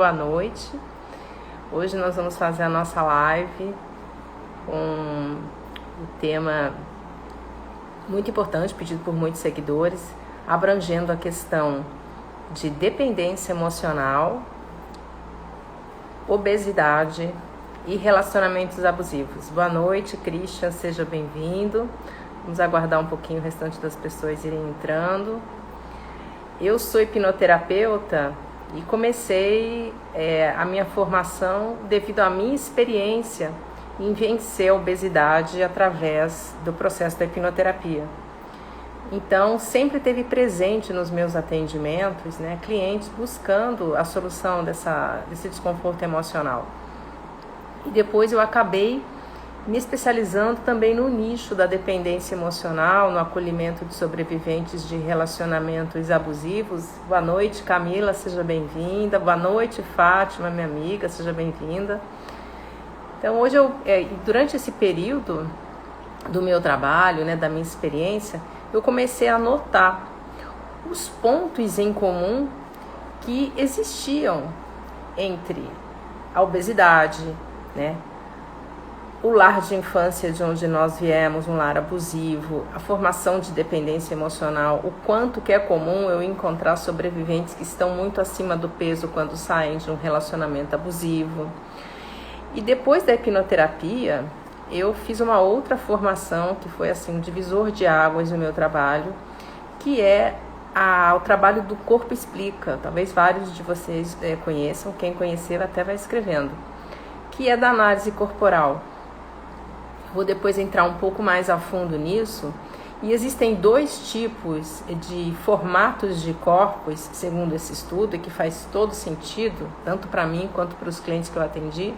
boa noite. Hoje nós vamos fazer a nossa live com um tema muito importante, pedido por muitos seguidores, abrangendo a questão de dependência emocional, obesidade e relacionamentos abusivos. Boa noite, Christian, seja bem-vindo. Vamos aguardar um pouquinho o restante das pessoas irem entrando. Eu sou hipnoterapeuta e comecei a minha formação devido à minha experiência em vencer a obesidade através do processo da hipnoterapia. Então, sempre teve presente nos meus atendimentos, clientes buscando a solução desse desconforto emocional. E depois eu acabei me especializando também no nicho da dependência emocional, no acolhimento de sobreviventes de relacionamentos abusivos. Boa noite, Camila, seja bem-vinda. Boa noite, Fátima, minha amiga, seja bem-vinda. Então, hoje, durante esse período do meu trabalho, da minha experiência, eu comecei a notar os pontos em comum que existiam entre a obesidade, o lar de infância de onde nós viemos, um lar abusivo, a formação de dependência emocional, o quanto que é comum eu encontrar sobreviventes que estão muito acima do peso quando saem de um relacionamento abusivo. E depois da hipnoterapia, eu fiz uma outra formação que foi um divisor de águas no meu trabalho, que é o trabalho do Corpo Explica. Talvez vários de vocês conheçam, quem conhecer até vai escrevendo, que é da análise corporal. Vou depois entrar um pouco mais a fundo nisso. E existem dois tipos de formatos de corpos, segundo esse estudo, e que faz todo sentido, tanto para mim quanto para os clientes que eu atendi,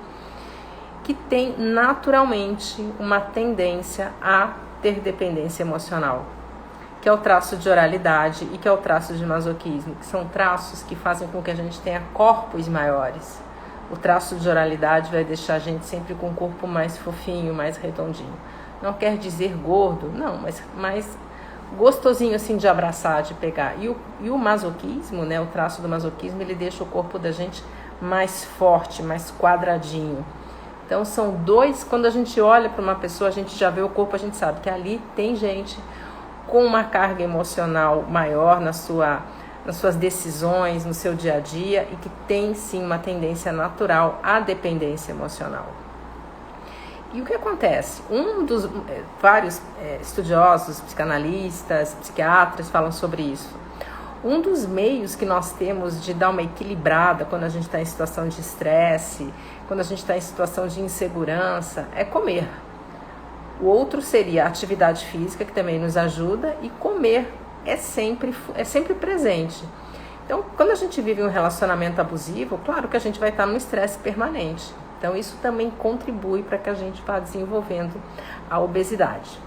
que tem naturalmente uma tendência a ter dependência emocional, que é o traço de oralidade e que é o traço de masoquismo, que são traços que fazem com que a gente tenha corpos maiores. O traço de oralidade vai deixar a gente sempre com o corpo mais fofinho, mais redondinho. Não quer dizer gordo, não, mas mais gostosinho assim de abraçar, de pegar. E o masoquismo, o traço do masoquismo, ele deixa o corpo da gente mais forte, mais quadradinho. Então são dois, quando a gente olha para uma pessoa, a gente já vê o corpo, a gente sabe que ali tem gente com uma carga emocional maior nas suas decisões, no seu dia a dia, e que tem sim uma tendência natural à dependência emocional. E o que acontece? Vários estudiosos, psicanalistas, psiquiatras falam sobre isso. Um dos meios que nós temos de dar uma equilibrada quando a gente está em situação de estresse, quando a gente está em situação de insegurança, é comer. O outro seria a atividade física, que também nos ajuda, e comer é sempre presente. Então, quando a gente vive um relacionamento abusivo, claro que a gente vai estar num estresse permanente. Então, isso também contribui para que a gente vá desenvolvendo a obesidade.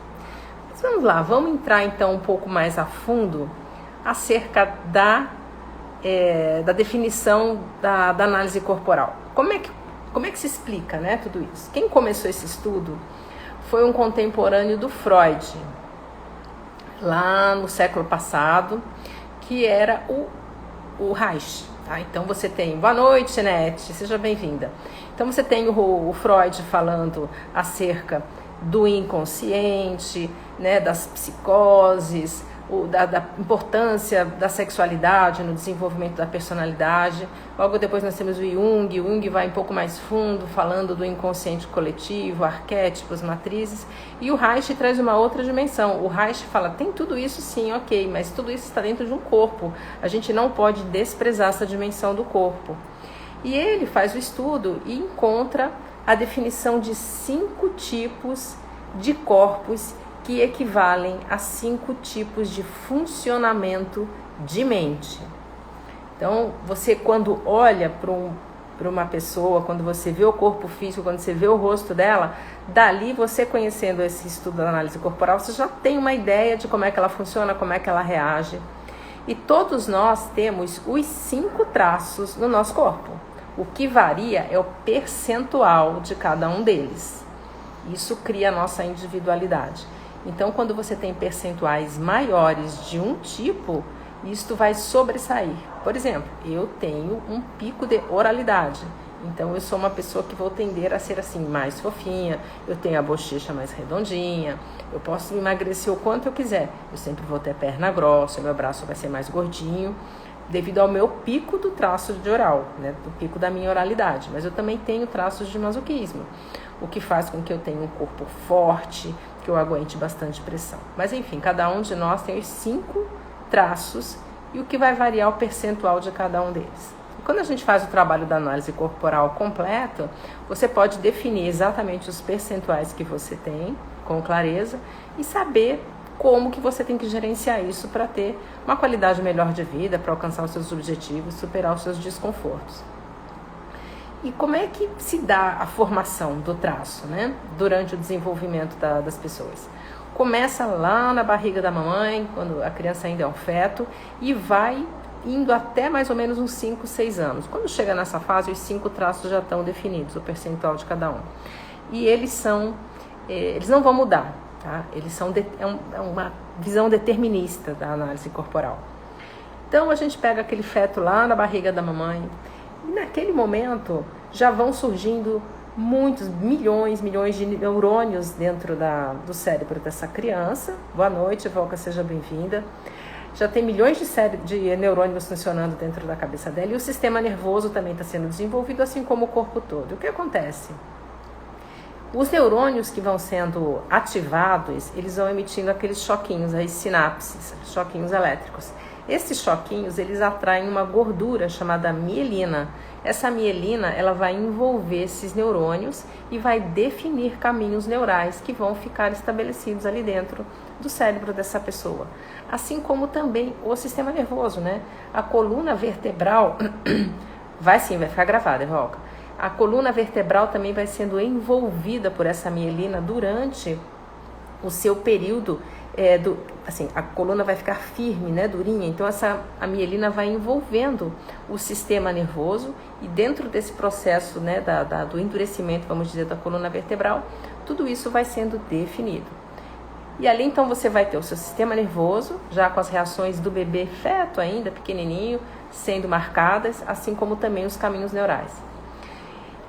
Mas vamos lá, vamos entrar então um pouco mais a fundo acerca da definição da análise corporal. Como é que se explica, tudo isso? Quem começou esse estudo foi um contemporâneo do Freud, lá no século passado, que era o Reich. Tá? Então você tem, boa noite, Nete, seja bem-vinda. Então você tem o Freud falando acerca do inconsciente, das psicoses, da importância da sexualidade no desenvolvimento da personalidade. Logo depois nós temos o Jung vai um pouco mais fundo, falando do inconsciente coletivo, arquétipos, matrizes, e o Reich traz uma outra dimensão. O Reich fala, tem tudo isso sim, ok, mas tudo isso está dentro de um corpo, a gente não pode desprezar essa dimensão do corpo. E ele faz o estudo e encontra a definição de 5 tipos de corpos que equivalem a 5 tipos de funcionamento de mente. Então, você quando olha para uma pessoa, quando você vê o corpo físico, quando você vê o rosto dela, dali você conhecendo esse estudo da análise corporal, você já tem uma ideia de como é que ela funciona, como é que ela reage. E todos nós temos os 5 traços no nosso corpo. O que varia é o percentual de cada um deles. Isso cria a nossa individualidade. Então, quando você tem percentuais maiores de um tipo, isto vai sobressair. Por exemplo, eu tenho um pico de oralidade. Então, eu sou uma pessoa que vou tender a ser assim, mais fofinha, eu tenho a bochecha mais redondinha, eu posso emagrecer o quanto eu quiser. Eu sempre vou ter perna grossa, meu braço vai ser mais gordinho, devido ao meu pico do traço de oral, né, do pico da minha oralidade. Mas eu também tenho traços de masoquismo, o que faz com que eu tenha um corpo forte, que eu aguente bastante pressão. Mas enfim, cada um de nós tem os 5 traços e o que vai variar o percentual de cada um deles. Quando a gente faz o trabalho da análise corporal completo, você pode definir exatamente os percentuais que você tem, com clareza, e saber como que você tem que gerenciar isso para ter uma qualidade melhor de vida, para alcançar os seus objetivos, superar os seus desconfortos. E como é que se dá a formação do traço, né, durante o desenvolvimento das pessoas? Começa lá na barriga da mamãe, quando a criança ainda é um feto, e vai indo até mais ou menos uns 5, 6 anos. Quando chega nessa fase, os 5 traços já estão definidos, o percentual de cada um. E eles não vão mudar, tá? Eles são uma visão determinista da análise corporal. Então, a gente pega aquele feto lá na barriga da mamãe, e naquele momento já vão surgindo muitos, milhões de neurônios dentro do cérebro dessa criança. Boa noite, Volca, seja bem-vinda. Já tem milhões de neurônios funcionando dentro da cabeça dela e o sistema nervoso também está sendo desenvolvido, assim como o corpo todo. O que acontece? Os neurônios que vão sendo ativados, eles vão emitindo aqueles choquinhos, as sinapses, choquinhos elétricos. Esses choquinhos, eles atraem uma gordura chamada mielina. Essa mielina, ela vai envolver esses neurônios e vai definir caminhos neurais que vão ficar estabelecidos ali dentro do cérebro dessa pessoa. Assim como também o sistema nervoso, né? A coluna vertebral vai ficar gravada, Evoca. A coluna vertebral também vai sendo envolvida por essa mielina durante o seu período, a coluna vai ficar firme, né, durinha. Então a mielina vai envolvendo o sistema nervoso e dentro desse processo, né, do endurecimento, vamos dizer, da coluna vertebral, tudo isso vai sendo definido. E ali então você vai ter o seu sistema nervoso, já com as reações do bebê feto ainda, pequenininho, sendo marcadas, assim como também os caminhos neurais.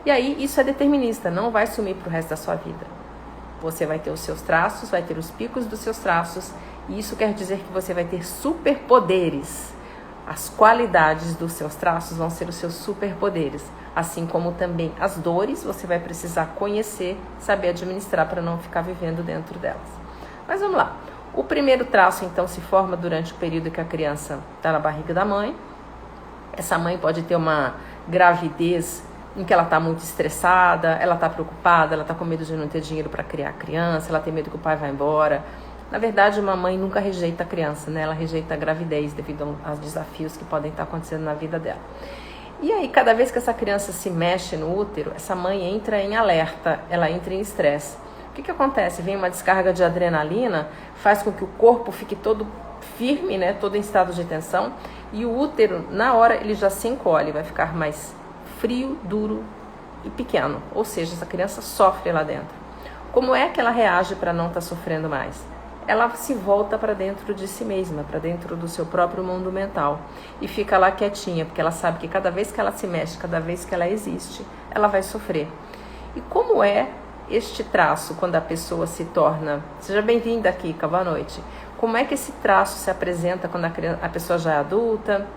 E aí isso é determinista, não vai sumir para o resto da sua vida. Você vai ter os seus traços, vai ter os picos dos seus traços, e isso quer dizer que você vai ter superpoderes. As qualidades dos seus traços vão ser os seus superpoderes, assim como também as dores, você vai precisar conhecer, saber administrar para não ficar vivendo dentro delas. Mas vamos lá. O primeiro traço, então, se forma durante o período que a criança está na barriga da mãe. Essa mãe pode ter uma gravidez em que ela está muito estressada, ela está preocupada, ela está com medo de não ter dinheiro para criar a criança, ela tem medo que o pai vá embora. Na verdade, uma mãe nunca rejeita a criança, né? Ela rejeita a gravidez devido aos desafios que podem estar acontecendo na vida dela. E aí, cada vez que essa criança se mexe no útero, essa mãe entra em alerta, ela entra em estresse. O que acontece? Vem uma descarga de adrenalina, faz com que o corpo fique todo firme, né? Todo em estado de tensão, e o útero, na hora, ele já se encolhe, vai ficar mais frio, duro e pequeno. Ou seja, essa criança sofre lá dentro. Como é que ela reage para não estar sofrendo mais? Ela se volta para dentro de si mesma, para dentro do seu próprio mundo mental e fica lá quietinha, porque ela sabe que cada vez que ela se mexe, cada vez que ela existe, ela vai sofrer. E como é este traço quando a pessoa se torna... Seja bem-vinda aqui, boa noite. Como é que esse traço se apresenta quando a pessoa já é adulta?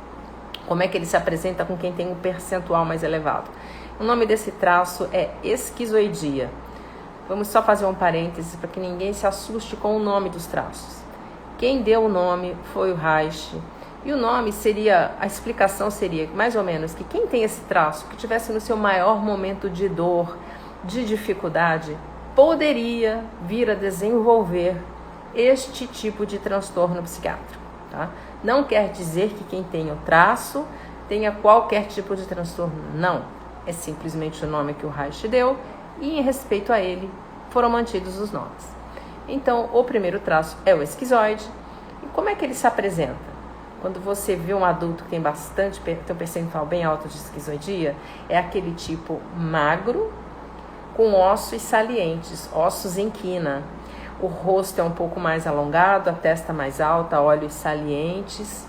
Como é que ele se apresenta com quem tem um percentual mais elevado? O nome desse traço é esquizoidia. Vamos só fazer um parênteses para que ninguém se assuste com o nome dos traços. Quem deu o nome foi o Reich. E o nome seria, a explicação seria mais ou menos que quem tem esse traço, que tivesse no seu maior momento de dor, de dificuldade, poderia vir a desenvolver este tipo de transtorno psiquiátrico, tá? Não quer dizer que quem tem o traço tenha qualquer tipo de transtorno, não. É simplesmente o nome que o Reich deu e em respeito a ele foram mantidos os nomes. Então, o primeiro traço é o esquizoide. E como é que ele se apresenta? Quando você vê um adulto que tem um percentual bem alto de esquizoidia, é aquele tipo magro, com ossos salientes, ossos em quina. O rosto é um pouco mais alongado, a testa mais alta, olhos salientes,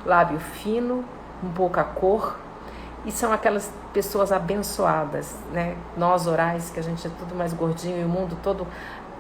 lábio fino, pouca cor, e são aquelas pessoas abençoadas, né? Nós orais, que a gente é tudo mais gordinho e o mundo todo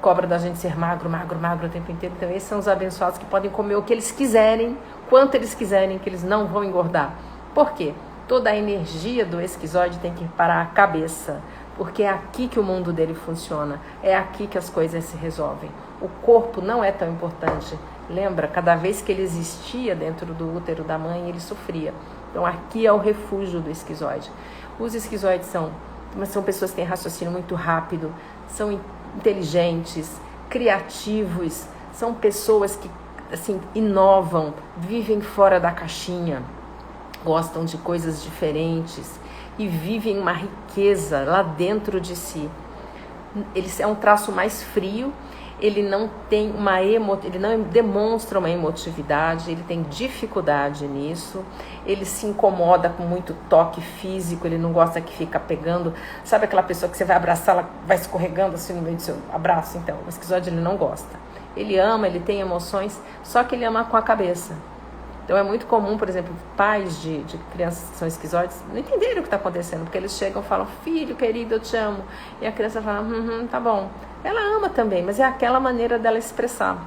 cobra da gente ser magro o tempo inteiro. Então esses são os abençoados que podem comer o que eles quiserem, quanto eles quiserem, que eles não vão engordar. Por quê? Toda a energia do esquizoide tem que ir para a cabeça, porque é aqui que o mundo dele funciona, é aqui que as coisas se resolvem. O corpo não é tão importante. Lembra, cada vez que ele existia dentro do útero da mãe, ele sofria. Então aqui é o refúgio do esquizoide. Os esquizoides são pessoas que têm raciocínio muito rápido, são inteligentes, criativos, são pessoas que assim, inovam, vivem fora da caixinha, gostam de coisas diferentes e vivem uma riqueza lá dentro de si. Ele é um traço mais frio, ele não tem ele não demonstra uma emotividade, ele tem dificuldade nisso, ele se incomoda com muito toque físico, ele não gosta que fica pegando, sabe aquela pessoa que você vai abraçar, ela vai escorregando assim no meio do seu abraço? Então, o esquizoide ele não gosta. Ele ama, ele tem emoções, só que ele ama com a cabeça. Então é muito comum, por exemplo, pais de crianças que são esquizoides não entenderem o que está acontecendo, porque eles chegam e falam, filho querido, eu te amo. E a criança fala, tá bom. Ela ama também, mas é aquela maneira dela expressar.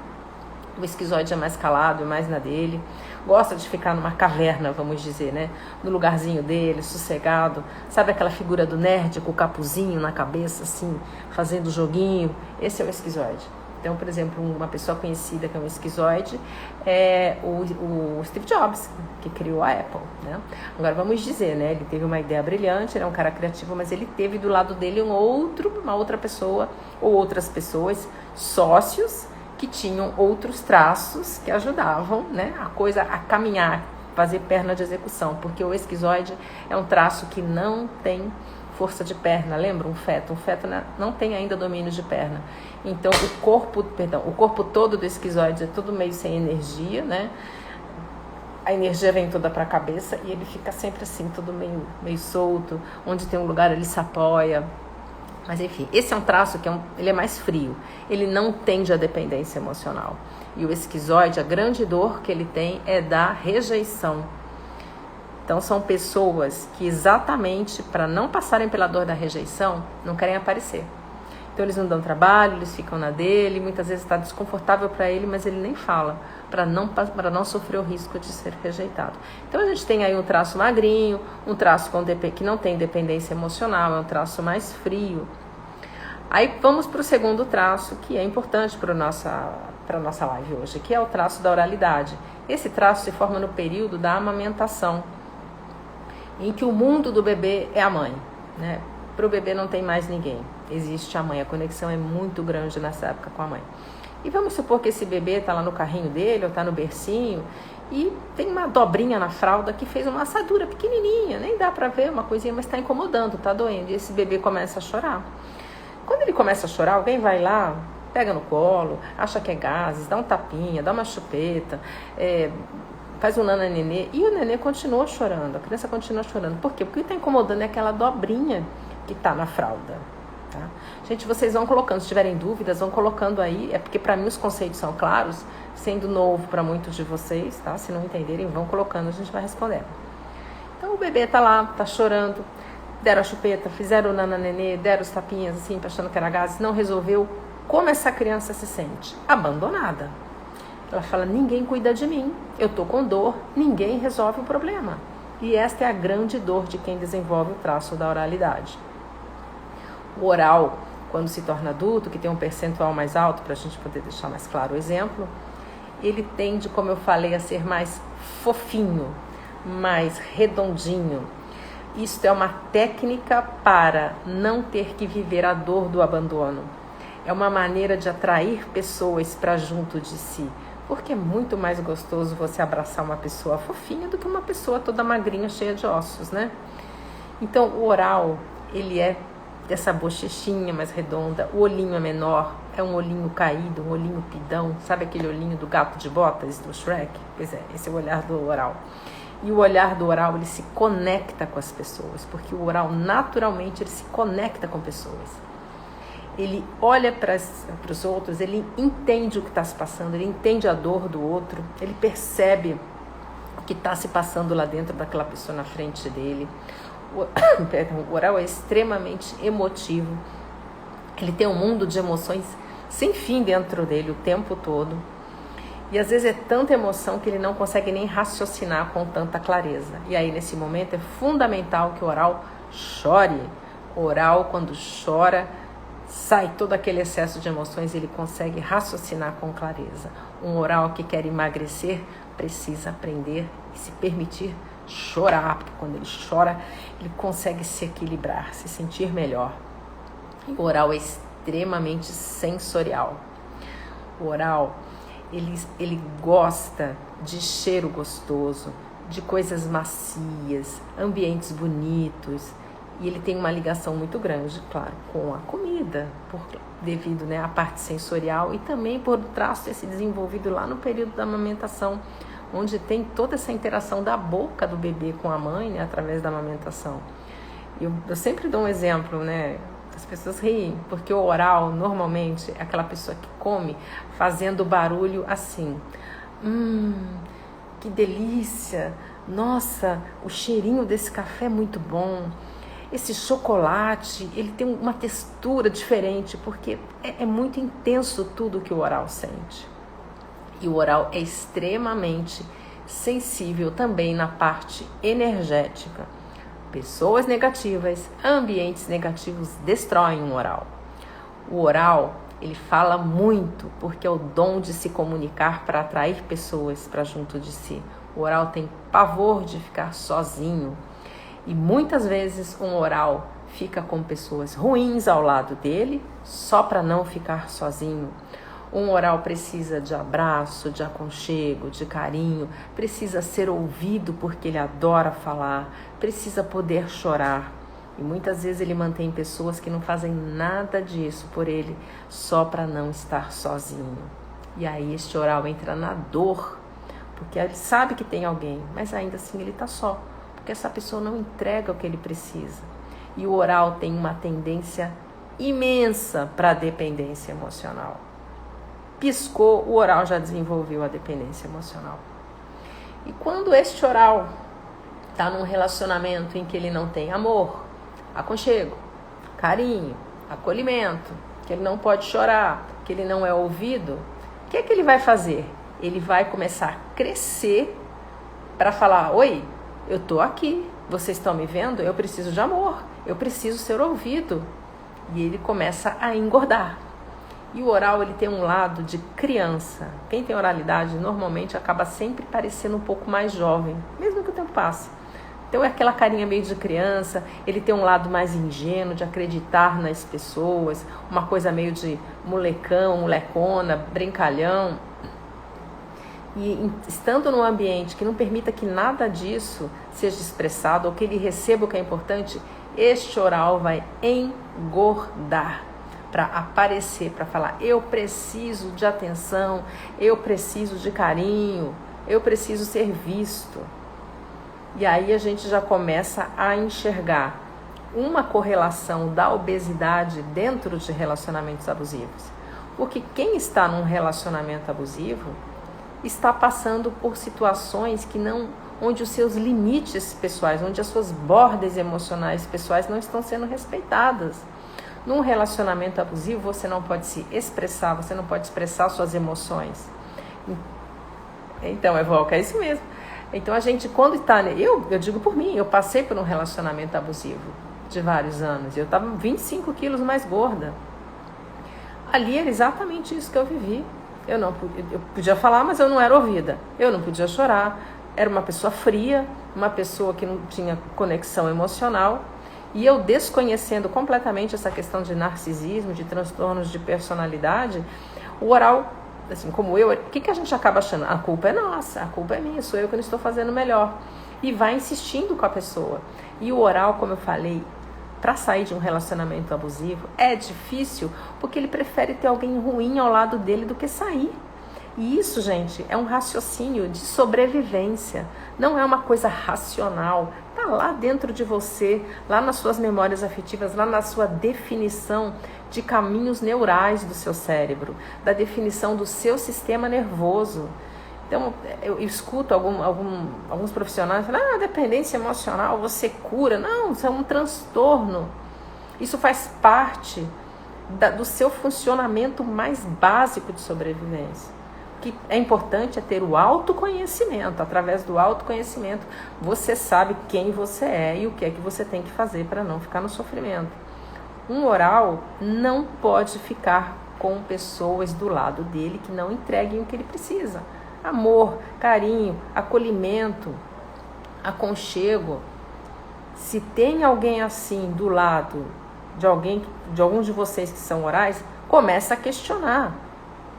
O esquizoide é mais calado, é mais na dele. Gosta de ficar numa caverna, vamos dizer, né? No lugarzinho dele, sossegado. Sabe aquela figura do nerd com o capuzinho na cabeça, assim, fazendo joguinho? Esse é o esquizoide. Então, por exemplo, uma pessoa conhecida que é um esquizoide é o Steve Jobs, que criou a Apple, né? Agora, vamos dizer, né? Ele teve uma ideia brilhante, ele é um cara criativo, mas ele teve do lado dele uma outra pessoa ou outras pessoas, sócios, que tinham outros traços que ajudavam, né, a coisa a caminhar, fazer perna de execução, porque o esquizoide é um traço que não tem força de perna. Lembra um feto? Um feto não tem ainda domínio de perna. Então, o corpo todo do esquizoide é tudo meio sem energia, né? A energia vem toda para a cabeça e ele fica sempre assim, tudo meio solto. Onde tem um lugar, ele se apoia. Mas, enfim, esse é um traço que ele é mais frio. Ele não tende à dependência emocional. E o esquizoide, a grande dor que ele tem é da rejeição. Então, são pessoas que exatamente para não passarem pela dor da rejeição, não querem aparecer. Então, eles não dão trabalho, eles ficam na dele, muitas vezes está desconfortável para ele, mas ele nem fala, para não sofrer o risco de ser rejeitado. Então, a gente tem aí um traço magrinho, um traço que não tem dependência emocional, é um traço mais frio. Aí, vamos para o segundo traço, que é importante para a nossa live hoje, que é o traço da oralidade. Esse traço se forma no período da amamentação, em que o mundo do bebê é a mãe, né? Para o bebê não tem mais ninguém, existe a mãe, a conexão é muito grande nessa época com a mãe. E vamos supor que esse bebê está lá no carrinho dele, ou está no bercinho, e tem uma dobrinha na fralda que fez uma assadura pequenininha, nem dá para ver uma coisinha, mas está incomodando, está doendo, e esse bebê começa a chorar. Quando ele começa a chorar, alguém vai lá, pega no colo, acha que é gases, dá um tapinha, dá uma chupeta, faz um nananenê, e o nenê continua chorando, a criança continua chorando. Por quê? Porque o que está incomodando é aquela dobrinha que está na fralda. Tá? Gente, vocês vão colocando, se tiverem dúvidas, vão colocando aí, é porque para mim os conceitos são claros, sendo novo para muitos de vocês, tá? Se não entenderem, vão colocando, a gente vai respondendo. Então o bebê tá lá, tá chorando, deram a chupeta, fizeram o nananenê, deram os tapinhas assim, achando que era gases, não resolveu. Como essa criança se sente? Abandonada. Ela fala, ninguém cuida de mim, eu tô com dor, ninguém resolve o problema. E esta é a grande dor de quem desenvolve o traço da oralidade. O oral, quando se torna adulto, que tem um percentual mais alto, para a gente poder deixar mais claro o exemplo, ele tende, como eu falei, a ser mais fofinho, mais redondinho. Isto é uma técnica para não ter que viver a dor do abandono. É uma maneira de atrair pessoas para junto de si. Porque é muito mais gostoso você abraçar uma pessoa fofinha do que uma pessoa toda magrinha, cheia de ossos, né? Então, o oral, ele é dessa bochechinha mais redonda, o olhinho é menor, é um olhinho caído, um olhinho pidão, sabe aquele olhinho do gato de botas, do Shrek? Pois é, esse é o olhar do oral. E o olhar do oral, ele se conecta com as pessoas, porque o oral, naturalmente, ele se conecta com pessoas. Ele olha para os outros, ele entende o que está se passando, ele entende a dor do outro, ele percebe o que está se passando lá dentro daquela pessoa na frente dele. O oral é extremamente emotivo. Ele tem um mundo de emoções sem fim dentro dele o tempo todo. E às vezes é tanta emoção que ele não consegue nem raciocinar com tanta clareza. E aí, nesse momento, é fundamental que o oral chore. O oral, quando chora, sai todo aquele excesso de emoções e ele consegue raciocinar com clareza. Um oral que quer emagrecer precisa aprender e se permitir chorar, porque quando ele chora, ele consegue se equilibrar, se sentir melhor. E o oral é extremamente sensorial. O oral, ele gosta de cheiro gostoso, de coisas macias, ambientes bonitos. E ele tem uma ligação muito grande, claro, com a comida, devido, né, à parte sensorial e também por traço ter se desenvolvido lá no período da amamentação, onde tem toda essa interação da boca do bebê com a mãe, né, através da amamentação. Eu sempre dou um exemplo, né? As pessoas riem, porque o oral, normalmente, é aquela pessoa que come fazendo barulho assim. Que delícia! Nossa, o cheirinho desse café é muito bom. Esse chocolate, ele tem uma textura diferente, porque é muito intenso tudo que o oral sente. E o oral é extremamente sensível também na parte energética. Pessoas negativas, ambientes negativos destroem o oral. O oral, ele fala muito, porque é o dom de se comunicar para atrair pessoas para junto de si. O oral tem pavor de ficar sozinho. E muitas vezes um oral fica com pessoas ruins ao lado dele, só para não ficar sozinho. Um oral precisa de abraço, de aconchego, de carinho, precisa ser ouvido porque ele adora falar, precisa poder chorar. E muitas vezes ele mantém pessoas que não fazem nada disso por ele, só para não estar sozinho. E aí este oral entra na dor, porque ele sabe que tem alguém, mas ainda assim ele está só, porque essa pessoa não entrega o que ele precisa. E o oral tem uma tendência imensa para a dependência emocional. Piscou, o oral já desenvolveu a dependência emocional. E quando este oral está num relacionamento em que ele não tem amor, aconchego, carinho, acolhimento, que ele não pode chorar, que ele não é ouvido, o que é que ele vai fazer? Ele vai começar a crescer para falar: oi, eu estou aqui, vocês estão me vendo? Eu preciso de amor, eu preciso ser ouvido. E ele começa a engordar. E o oral, ele tem um lado de criança. Quem tem oralidade normalmente acaba sempre parecendo um pouco mais jovem, mesmo que o tempo passe. Então é aquela carinha meio de criança, ele tem um lado mais ingênuo de acreditar nas pessoas, uma coisa meio de molecão, molecona, brincalhão. E estando num ambiente que não permita que nada disso seja expressado ou que ele receba o que é importante, este oral vai engordar para aparecer, para falar: eu preciso de atenção, eu preciso de carinho, eu preciso ser visto. E aí a gente já começa a enxergar uma correlação da obesidade dentro de relacionamentos abusivos. Porque quem está num relacionamento abusivo está passando por situações que não, onde os seus limites pessoais, onde as suas bordas emocionais pessoais não estão sendo respeitadas. Num relacionamento abusivo, você não pode se expressar, você não pode expressar suas emoções. Então, Evoca, é isso mesmo. Então, a gente, quando está... Eu digo por mim, eu passei por um relacionamento abusivo de vários anos. Eu estava 25 quilos mais gorda. Ali era exatamente isso que eu vivi. Eu podia falar, mas eu não era ouvida. Eu não podia chorar. Era uma pessoa fria, uma pessoa que não tinha conexão emocional. E eu, desconhecendo completamente essa questão de narcisismo, de transtornos de personalidade, o oral, assim como eu, o que a gente acaba achando? A culpa é nossa, a culpa é minha, sou eu que não estou fazendo melhor. E vai insistindo com a pessoa. E o oral, como eu falei, para sair de um relacionamento abusivo, é difícil, porque ele prefere ter alguém ruim ao lado dele do que sair. E isso, gente, é um raciocínio de sobrevivência, não é uma coisa racional. Está lá dentro de você, lá nas suas memórias afetivas, lá na sua definição de caminhos neurais do seu cérebro, da definição do seu sistema nervoso. Então, eu escuto alguns profissionais falando, dependência emocional, você cura. Não, isso é um transtorno. Isso faz parte do seu funcionamento mais básico de sobrevivência. O que é importante é ter o autoconhecimento. Através do autoconhecimento, você sabe quem você é e o que é que você tem que fazer para não ficar no sofrimento. Um oral não pode ficar com pessoas do lado dele que não entreguem o que ele precisa. Amor, carinho, acolhimento, aconchego. Se tem alguém assim do lado de alguns de vocês que são orais, começa a questionar.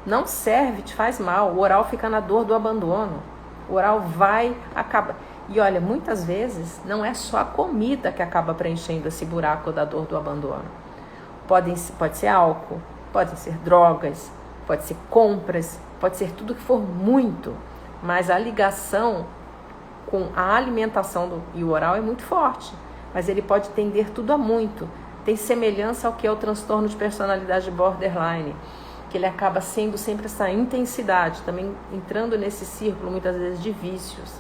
Não serve, te faz mal. O oral fica na dor do abandono. O oral vai acabar. E olha, muitas vezes não é só a comida que acaba preenchendo esse buraco da dor do abandono. Pode ser álcool, podem ser drogas, pode ser compras, pode ser tudo que for muito, mas a ligação com a alimentação e o oral é muito forte, mas ele pode tender tudo a muito. Tem semelhança ao que é o transtorno de personalidade borderline, que ele acaba sendo sempre essa intensidade, também entrando nesse círculo muitas vezes de vícios.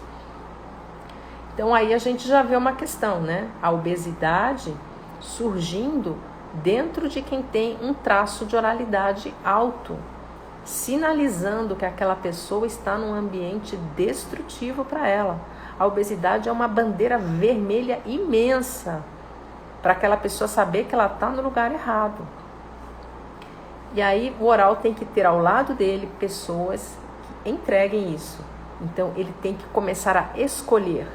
Então aí a gente já vê uma questão, né? A obesidade surgindo dentro de quem tem um traço de oralidade alto, sinalizando que aquela pessoa está num ambiente destrutivo para ela. A obesidade é uma bandeira vermelha imensa para aquela pessoa saber que ela está no lugar errado. E aí o oral tem que ter ao lado dele pessoas que entreguem isso. Então ele tem que começar a escolher.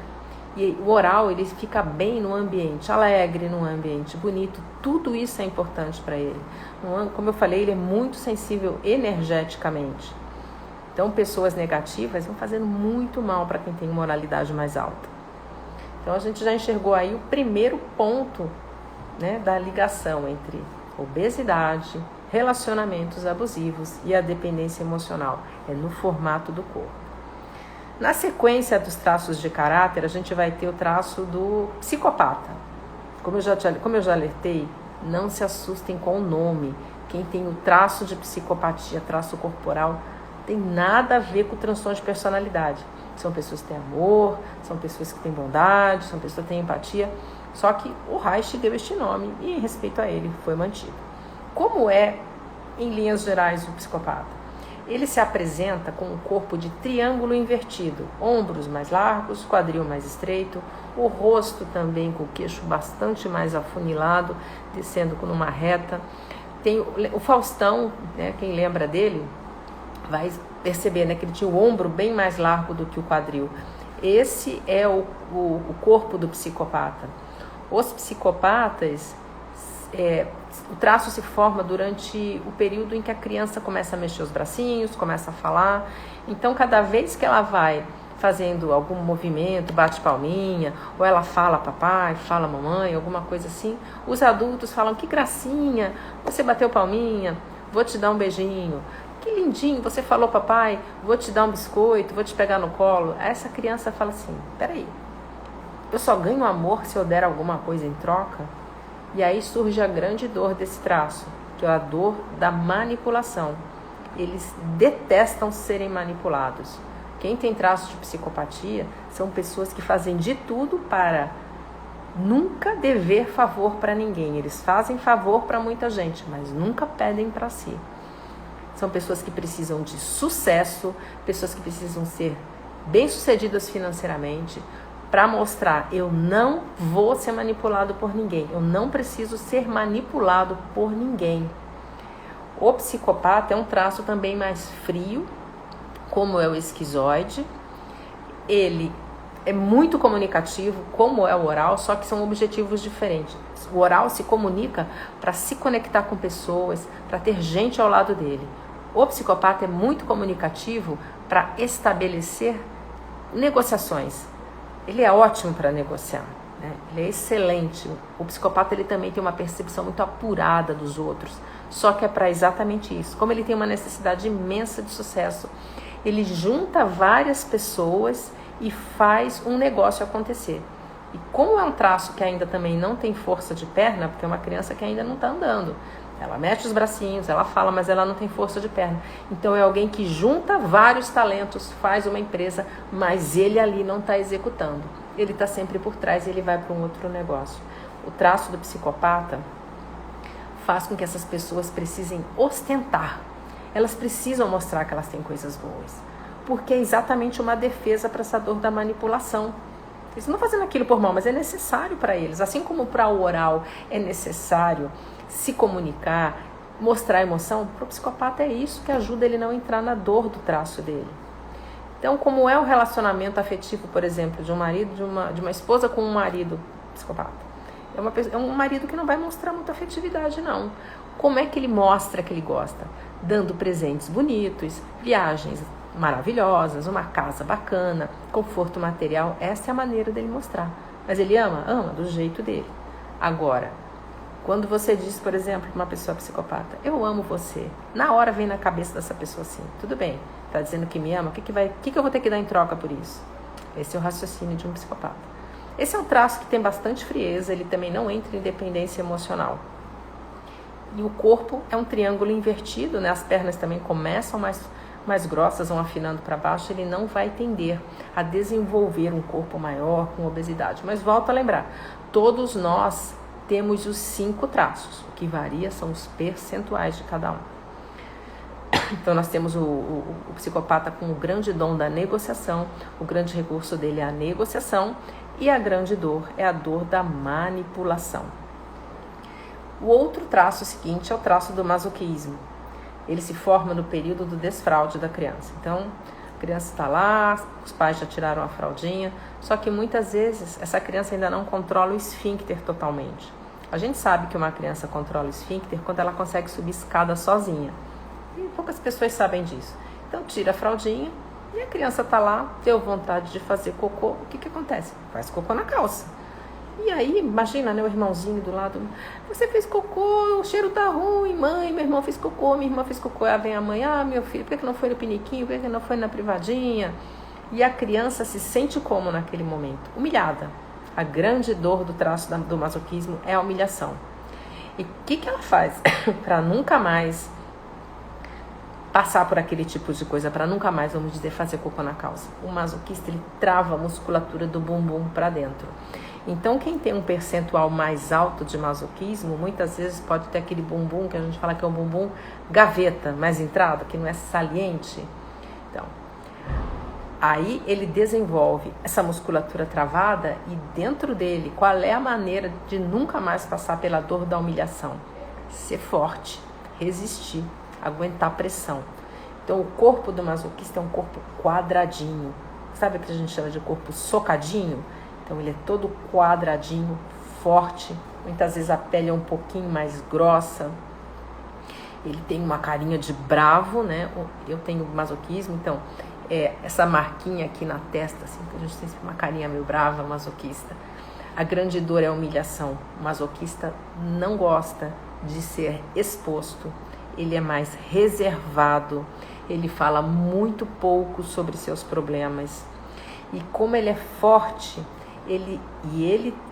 E o oral, ele fica bem no ambiente alegre, num ambiente bonito. Tudo isso é importante para ele. Como eu falei, ele é muito sensível energeticamente. Então, pessoas negativas vão fazendo muito mal para quem tem uma moralidade mais alta. Então, a gente já enxergou aí o primeiro ponto, né, da ligação entre obesidade, relacionamentos abusivos e a dependência emocional. É no formato do corpo. Na sequência dos traços de caráter, a gente vai ter o traço do psicopata. Como eu já alertei, não se assustem com o nome. Quem tem o traço de psicopatia, traço corporal, tem nada a ver com o transtorno de personalidade. São pessoas que têm amor, são pessoas que têm bondade, são pessoas que têm empatia. Só que o Reich deu este nome e, em respeito a ele, foi mantido. Como é, em linhas gerais, o psicopata? Ele se apresenta com um corpo de triângulo invertido, ombros mais largos, quadril mais estreito, o rosto também com o queixo bastante mais afunilado, descendo numa reta. Tem o Faustão, né, quem lembra dele, vai perceber, né, que ele tinha o ombro bem mais largo do que o quadril. Esse é o corpo do psicopata. Os psicopatas, o traço se forma durante o período em que a criança começa a mexer os bracinhos, começa a falar. Então, cada vez que ela vai fazendo algum movimento, bate palminha, ou ela fala papai, fala mamãe, alguma coisa assim, os adultos falam, que gracinha, você bateu palminha, vou te dar um beijinho. Que lindinho, você falou papai, vou te dar um biscoito, vou te pegar no colo. Essa criança fala assim, peraí, eu só ganho amor se eu der alguma coisa em troca? E aí surge a grande dor desse traço, que é a dor da manipulação. Eles detestam serem manipulados. Quem tem traços de psicopatia são pessoas que fazem de tudo para nunca dever favor para ninguém. Eles fazem favor para muita gente, mas nunca pedem para si. São pessoas que precisam de sucesso, pessoas que precisam ser bem-sucedidas financeiramente, para mostrar, eu não vou ser manipulado por ninguém, eu não preciso ser manipulado por ninguém. O psicopata é um traço também mais frio, como é o esquizoide. Ele é muito comunicativo, como é o oral, só que são objetivos diferentes. O oral se comunica para se conectar com pessoas, para ter gente ao lado dele. O psicopata é muito comunicativo para estabelecer negociações. Ele é ótimo para negociar, né? Ele é excelente. O psicopata ele também tem uma percepção muito apurada dos outros, só que é para exatamente isso. Como ele tem uma necessidade imensa de sucesso, ele junta várias pessoas e faz um negócio acontecer. E como é um traço que ainda também não tem força de perna, porque é uma criança que ainda não está andando, ela mexe os bracinhos, ela fala, mas ela não tem força de perna. Então é alguém que junta vários talentos, faz uma empresa, mas ele ali não está executando. Ele está sempre por trás e ele vai para um outro negócio. O traço do psicopata faz com que essas pessoas precisem ostentar. Elas precisam mostrar que elas têm coisas boas. Porque é exatamente uma defesa para essa dor da manipulação. Eles não estão fazendo aquilo por mal, mas é necessário para eles. Assim como para o oral é necessário se comunicar, mostrar emoção, para o psicopata é isso que ajuda ele a não entrar na dor do traço dele. Então, como é o relacionamento afetivo, por exemplo, de um marido, de uma esposa com um marido psicopata? É um marido que não vai mostrar muita afetividade, não. Como é que ele mostra que ele gosta? Dando presentes bonitos, viagens maravilhosas, uma casa bacana, conforto material. Essa é a maneira dele mostrar. Mas ele ama do jeito dele. Agora, quando você diz, por exemplo, para uma pessoa psicopata, eu amo você, na hora vem na cabeça dessa pessoa assim, tudo bem, tá dizendo que me ama, o que eu vou ter que dar em troca por isso? Esse é o raciocínio de um psicopata. Esse é um traço que tem bastante frieza, ele também não entra em dependência emocional. E o corpo é um triângulo invertido, né? As pernas também começam mais grossas, vão afinando para baixo, ele não vai tender a desenvolver um corpo maior com obesidade. Mas volto a lembrar, todos nós temos os 5 traços, o que varia são os percentuais de cada um. Então nós temos o psicopata com o grande dom da negociação, o grande recurso dele é a negociação e a grande dor é a dor da manipulação. O outro traço seguinte é o traço do masoquismo. Ele se forma no período do desfraude da criança. Então, a criança está lá, os pais já tiraram a fraldinha, só que muitas vezes essa criança ainda não controla o esfíncter totalmente. A gente sabe que uma criança controla o esfíncter quando ela consegue subir escada sozinha. E poucas pessoas sabem disso. Então, tira a fraldinha e a criança está lá, deu vontade de fazer cocô. O que acontece? Faz cocô na calça. E aí, imagina, né, o irmãozinho do lado. Você fez cocô, o cheiro tá ruim, mãe. Meu irmão fez cocô, minha irmã fez cocô. Aí vem a mãe, meu filho, por que não foi no piniquinho? Por que não foi na privadinha? E a criança se sente como naquele momento? Humilhada. A grande dor do traço do masoquismo é a humilhação. E o que ela faz para nunca mais passar por aquele tipo de coisa, para nunca mais, vamos dizer, fazer cocô na calça? O masoquista, ele trava a musculatura do bumbum para dentro. Então, quem tem um percentual mais alto de masoquismo, muitas vezes pode ter aquele bumbum, que a gente fala que é um bumbum gaveta, mais entrado, que não é saliente. Então, aí ele desenvolve essa musculatura travada e dentro dele, qual é a maneira de nunca mais passar pela dor da humilhação? Ser forte, resistir, aguentar a pressão. Então, o corpo do masoquista é um corpo quadradinho. Sabe o que a gente chama de corpo socadinho? Então, ele é todo quadradinho, forte. Muitas vezes a pele é um pouquinho mais grossa. Ele tem uma carinha de bravo, né? Eu tenho masoquismo, então, essa marquinha aqui na testa, assim, que a gente tem uma carinha meio brava, masoquista. A grande dor é a humilhação. O masoquista não gosta de ser exposto. Ele é mais reservado. Ele fala muito pouco sobre seus problemas. E como ele é forte, ele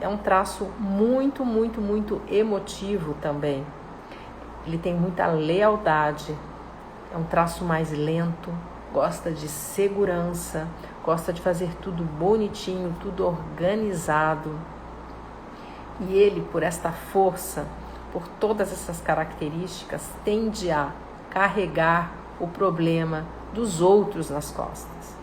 é um traço muito, muito, muito emotivo também. Ele tem muita lealdade, é um traço mais lento, gosta de segurança, gosta de fazer tudo bonitinho, tudo organizado. E ele, por esta força, por todas essas características, tende a carregar o problema dos outros nas costas.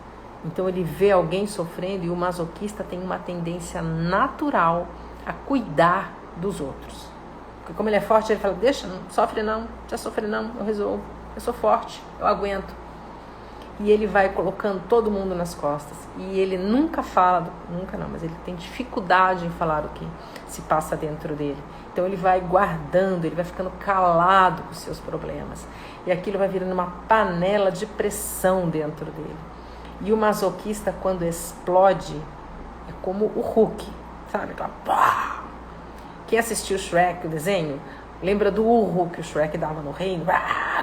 Então ele vê alguém sofrendo e o masoquista tem uma tendência natural a cuidar dos outros. Porque como ele é forte, ele fala, deixa, não sofre não, já sofre não, eu resolvo, eu sou forte, eu aguento. E ele vai colocando todo mundo nas costas. E ele nunca fala, nunca não, mas ele tem dificuldade em falar o que se passa dentro dele. Então ele vai guardando, ele vai ficando calado com os seus problemas. E aquilo vai virando uma panela de pressão dentro dele. E o masoquista, quando explode, é como o Hulk, sabe? Pá! Quem assistiu Shrek, o desenho, lembra do urro que o Shrek dava no reino?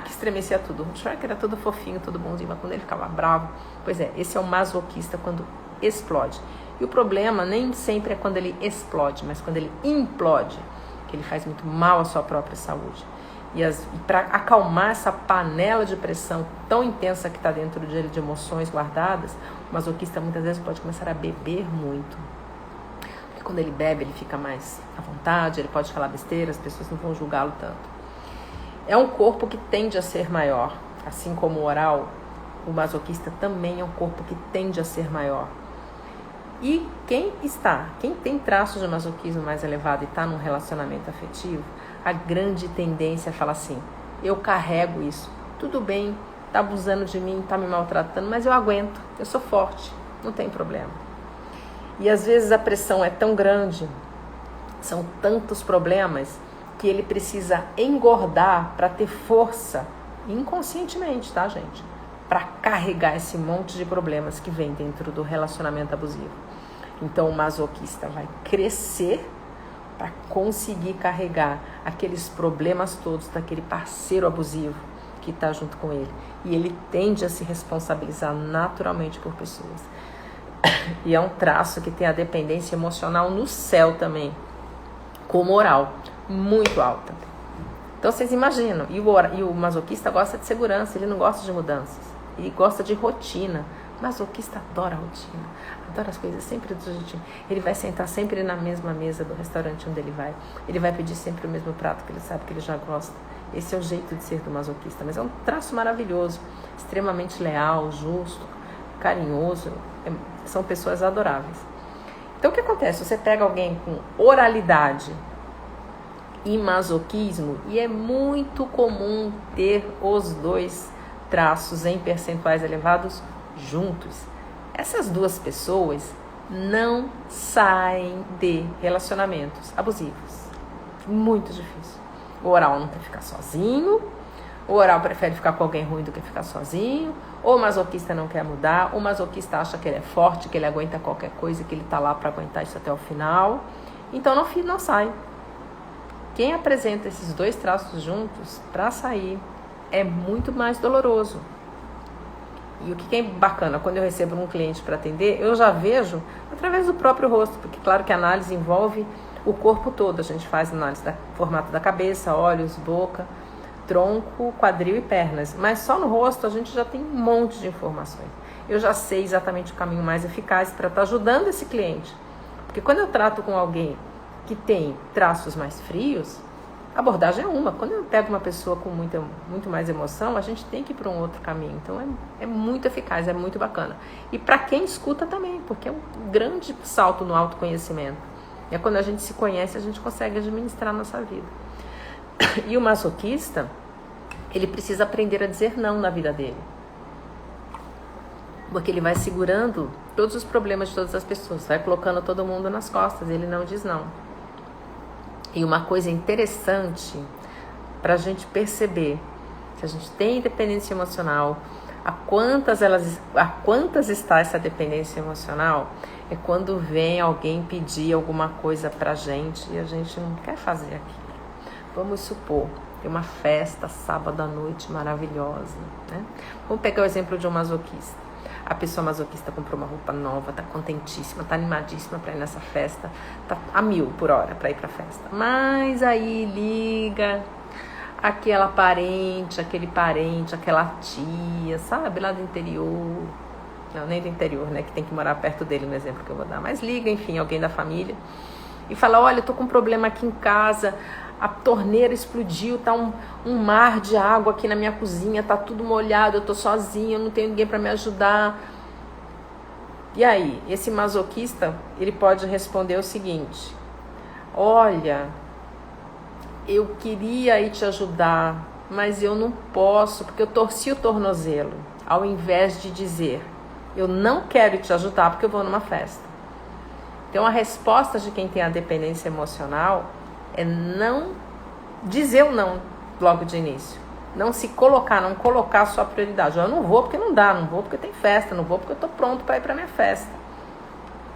Que estremecia tudo. O Shrek era todo fofinho, todo bonzinho, mas quando ele ficava bravo... Pois é, esse é o masoquista quando explode. E o problema nem sempre é quando ele explode, mas quando ele implode, que ele faz muito mal à sua própria saúde. E para acalmar essa panela de pressão tão intensa que está dentro dele, de emoções guardadas, o masoquista muitas vezes pode começar a beber muito. Porque quando ele bebe, ele fica mais à vontade, ele pode falar besteira, as pessoas não vão julgá-lo tanto. É um corpo que tende a ser maior, assim como o oral, o masoquista também é um corpo que tende a ser maior. E quem tem traços de masoquismo mais elevado e está num relacionamento afetivo, a grande tendência é falar assim, eu carrego isso, tudo bem, tá abusando de mim, tá me maltratando, mas eu aguento, eu sou forte, não tem problema. E às vezes a pressão é tão grande, são tantos problemas, que ele precisa engordar para ter força, inconscientemente, tá, gente? Para carregar esse monte de problemas que vem dentro do relacionamento abusivo. Então o masoquista vai crescer para conseguir carregar aqueles problemas todos daquele parceiro abusivo que está junto com ele. E ele tende a se responsabilizar naturalmente por pessoas. E é um traço que tem a dependência emocional no céu também, como oral, muito alta. Então vocês imaginam, e o masoquista gosta de segurança, ele não gosta de mudanças, ele gosta de rotina. O masoquista adora a rotina, adora as coisas sempre do jeitinho. Ele vai sentar sempre na mesma mesa do restaurante onde ele vai pedir sempre o mesmo prato que ele sabe que ele já gosta. Esse é o jeito de ser do masoquista, mas é um traço maravilhoso, extremamente leal, justo, carinhoso, são pessoas adoráveis. Então o que acontece? Você pega alguém com oralidade e masoquismo, e é muito comum ter os dois traços em percentuais elevados juntos. Essas duas pessoas não saem de relacionamentos abusivos. Muito difícil. O oral não quer ficar sozinho, o oral prefere ficar com alguém ruim do que ficar sozinho, ou o masoquista não quer mudar, o masoquista acha que ele é forte, que ele aguenta qualquer coisa, que ele está lá para aguentar isso até o final. Então não sai. Quem apresenta esses dois traços juntos, para sair, é muito mais doloroso. E o que é bacana, quando eu recebo um cliente para atender, eu já vejo através do próprio rosto, porque claro que a análise envolve o corpo todo. A gente faz análise do formato da cabeça, olhos, boca, tronco, quadril e pernas. Mas só no rosto a gente já tem um monte de informações. Eu já sei exatamente o caminho mais eficaz para estar ajudando esse cliente. Porque quando eu trato com alguém que tem traços mais frios, a abordagem é uma. Quando eu pego uma pessoa com muito mais emoção, a gente tem que ir para um outro caminho. Então é muito eficaz, é muito bacana. E para quem escuta também, porque é um grande salto no autoconhecimento. É quando a gente se conhece, a gente consegue administrar a nossa vida. E o masoquista, ele precisa aprender a dizer não na vida dele. Porque ele vai segurando todos os problemas de todas as pessoas, vai colocando todo mundo nas costas, ele não diz não. E uma coisa interessante para a gente perceber se a gente tem dependência emocional, a quantas está essa dependência emocional, é quando vem alguém pedir alguma coisa para a gente e a gente não quer fazer aquilo. Vamos supor, tem uma festa sábado à noite maravilhosa, né? Vamos pegar o exemplo de um masoquista. A pessoa masoquista comprou uma roupa nova, tá contentíssima, tá animadíssima para ir nessa festa, tá a 1000 por hora para ir pra festa. Mas aí liga aquela parente, aquele parente, aquela tia, sabe, lá do interior. Não, nem do interior, né, que tem que morar perto dele, no exemplo que eu vou dar. Mas liga, enfim, alguém da família e fala, olha, eu tô com um problema aqui em casa, a torneira explodiu, tá um mar de água aqui na minha cozinha, tá tudo molhado, eu tô sozinha, eu não tenho ninguém para me ajudar. E aí, esse masoquista, ele pode responder o seguinte, olha, eu queria ir te ajudar, mas eu não posso, porque eu torci o tornozelo, ao invés de dizer, eu não quero te ajudar porque eu vou numa festa. Então a resposta de quem tem a dependência emocional é não dizer o não logo de início. Não se colocar, não colocar a sua prioridade. Eu não vou porque não dá, não vou porque tem festa, não vou porque eu estou pronto para ir para minha festa.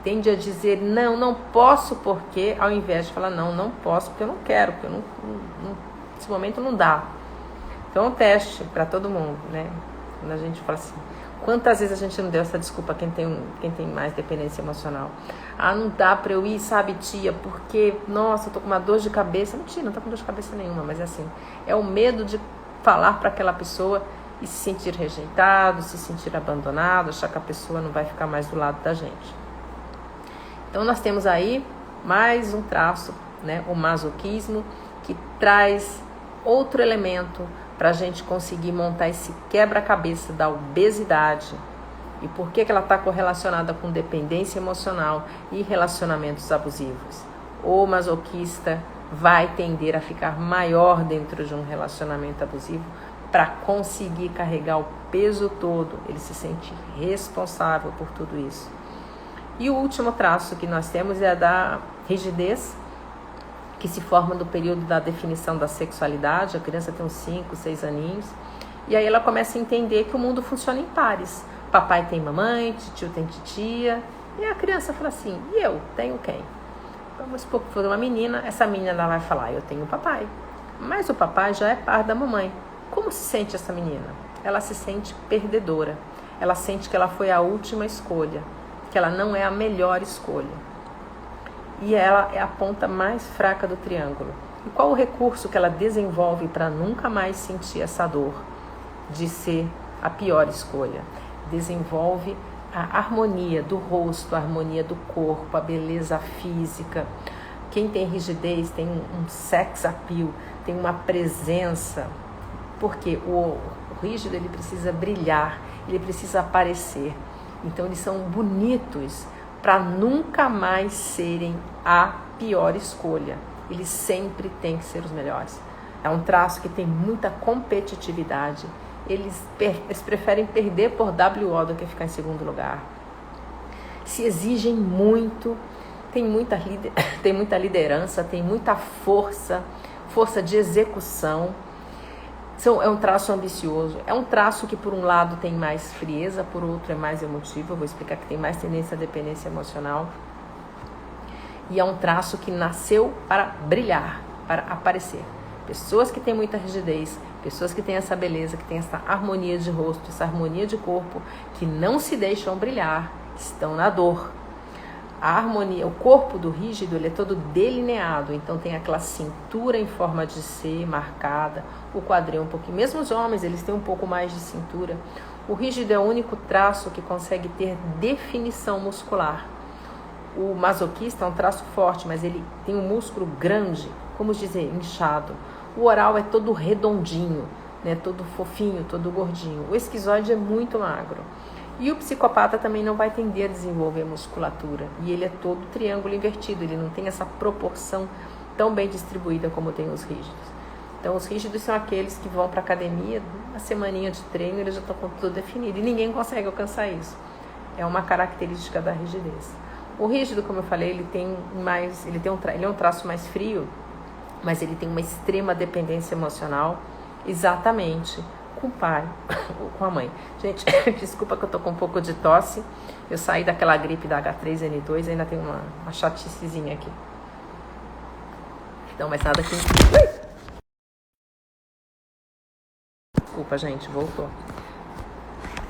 Tende a dizer não posso porque, ao invés de falar não posso porque eu não quero, porque nesse momento não dá. Então é um teste para todo mundo, né? Quando a gente fala assim, Quantas vezes a gente não deu essa desculpa, quem tem mais dependência emocional? Ah, não dá pra eu ir, sabe, tia, porque, nossa, eu tô com uma dor de cabeça. Mentira, não tô com dor de cabeça nenhuma, mas é assim, é o medo de falar para aquela pessoa e se sentir rejeitado, se sentir abandonado, achar que a pessoa não vai ficar mais do lado da gente. Então nós temos aí mais um traço, né, o masoquismo, que traz outro elemento para a gente conseguir montar esse quebra-cabeça da obesidade. E por que ela está correlacionada com dependência emocional e relacionamentos abusivos? O masoquista vai tender a ficar maior dentro de um relacionamento abusivo para conseguir carregar o peso todo. Ele se sente responsável por tudo isso. E o último traço que nós temos é a da rigidez, que se forma no período da definição da sexualidade. A criança tem uns 5, 6 aninhos, e aí ela começa a entender que o mundo funciona em pares. Papai tem mamãe, tio tem titia, e a criança fala assim, e eu tenho quem? Vamos supor que for uma menina, essa menina ela vai falar, eu tenho papai, mas o papai já é par da mamãe. Como se sente essa menina? Ela se sente perdedora, ela sente que ela foi a última escolha, que ela não é a melhor escolha. E ela é a ponta mais fraca do triângulo. E qual o recurso que ela desenvolve para nunca mais sentir essa dor de ser a pior escolha? Desenvolve a harmonia do rosto, a harmonia do corpo, a beleza física. Quem tem rigidez tem um sex appeal, tem uma presença, porque o rígido ele precisa brilhar, ele precisa aparecer. Então eles são bonitos para nunca mais serem a pior escolha. Eles sempre têm que ser os melhores. É um traço que tem muita competitividade. Eles preferem perder por WO do que ficar em segundo lugar. Se exigem muito, tem muita liderança, tem muita força de execução. É um traço ambicioso, é um traço que por um lado tem mais frieza, por outro é mais emotivo. Eu vou explicar que tem mais tendência à dependência emocional. E é um traço que nasceu para brilhar, para aparecer. Pessoas que têm muita rigidez, pessoas que têm essa beleza, que têm essa harmonia de rosto, essa harmonia de corpo, que não se deixam brilhar, estão na dor. A harmonia, o corpo do rígido, ele é todo delineado, então tem aquela cintura em forma de C marcada, o quadril um pouquinho. Mesmo os homens, eles têm um pouco mais de cintura. O rígido é o único traço que consegue ter definição muscular. O masoquista é um traço forte, mas ele tem um músculo grande, como dizer, inchado. O oral é todo redondinho, né, todo fofinho, todo gordinho. O esquizoide é muito magro. E o psicopata também não vai tender a desenvolver musculatura. E ele é todo triângulo invertido, ele não tem essa proporção tão bem distribuída como tem os rígidos. Então, os rígidos são aqueles que vão para a academia, uma semaninha de treino, eles já estão com tudo definido. E ninguém consegue alcançar isso. É uma característica da rigidez. O rígido, como eu falei, ele é um traço mais frio, mas ele tem uma extrema dependência emocional, exatamente com o pai ou com a mãe. Gente, desculpa que eu tô com um pouco de tosse. Eu saí daquela gripe da H3N2 e ainda tem uma chaticezinha aqui. Então, mas nada que... Desculpa, gente, voltou.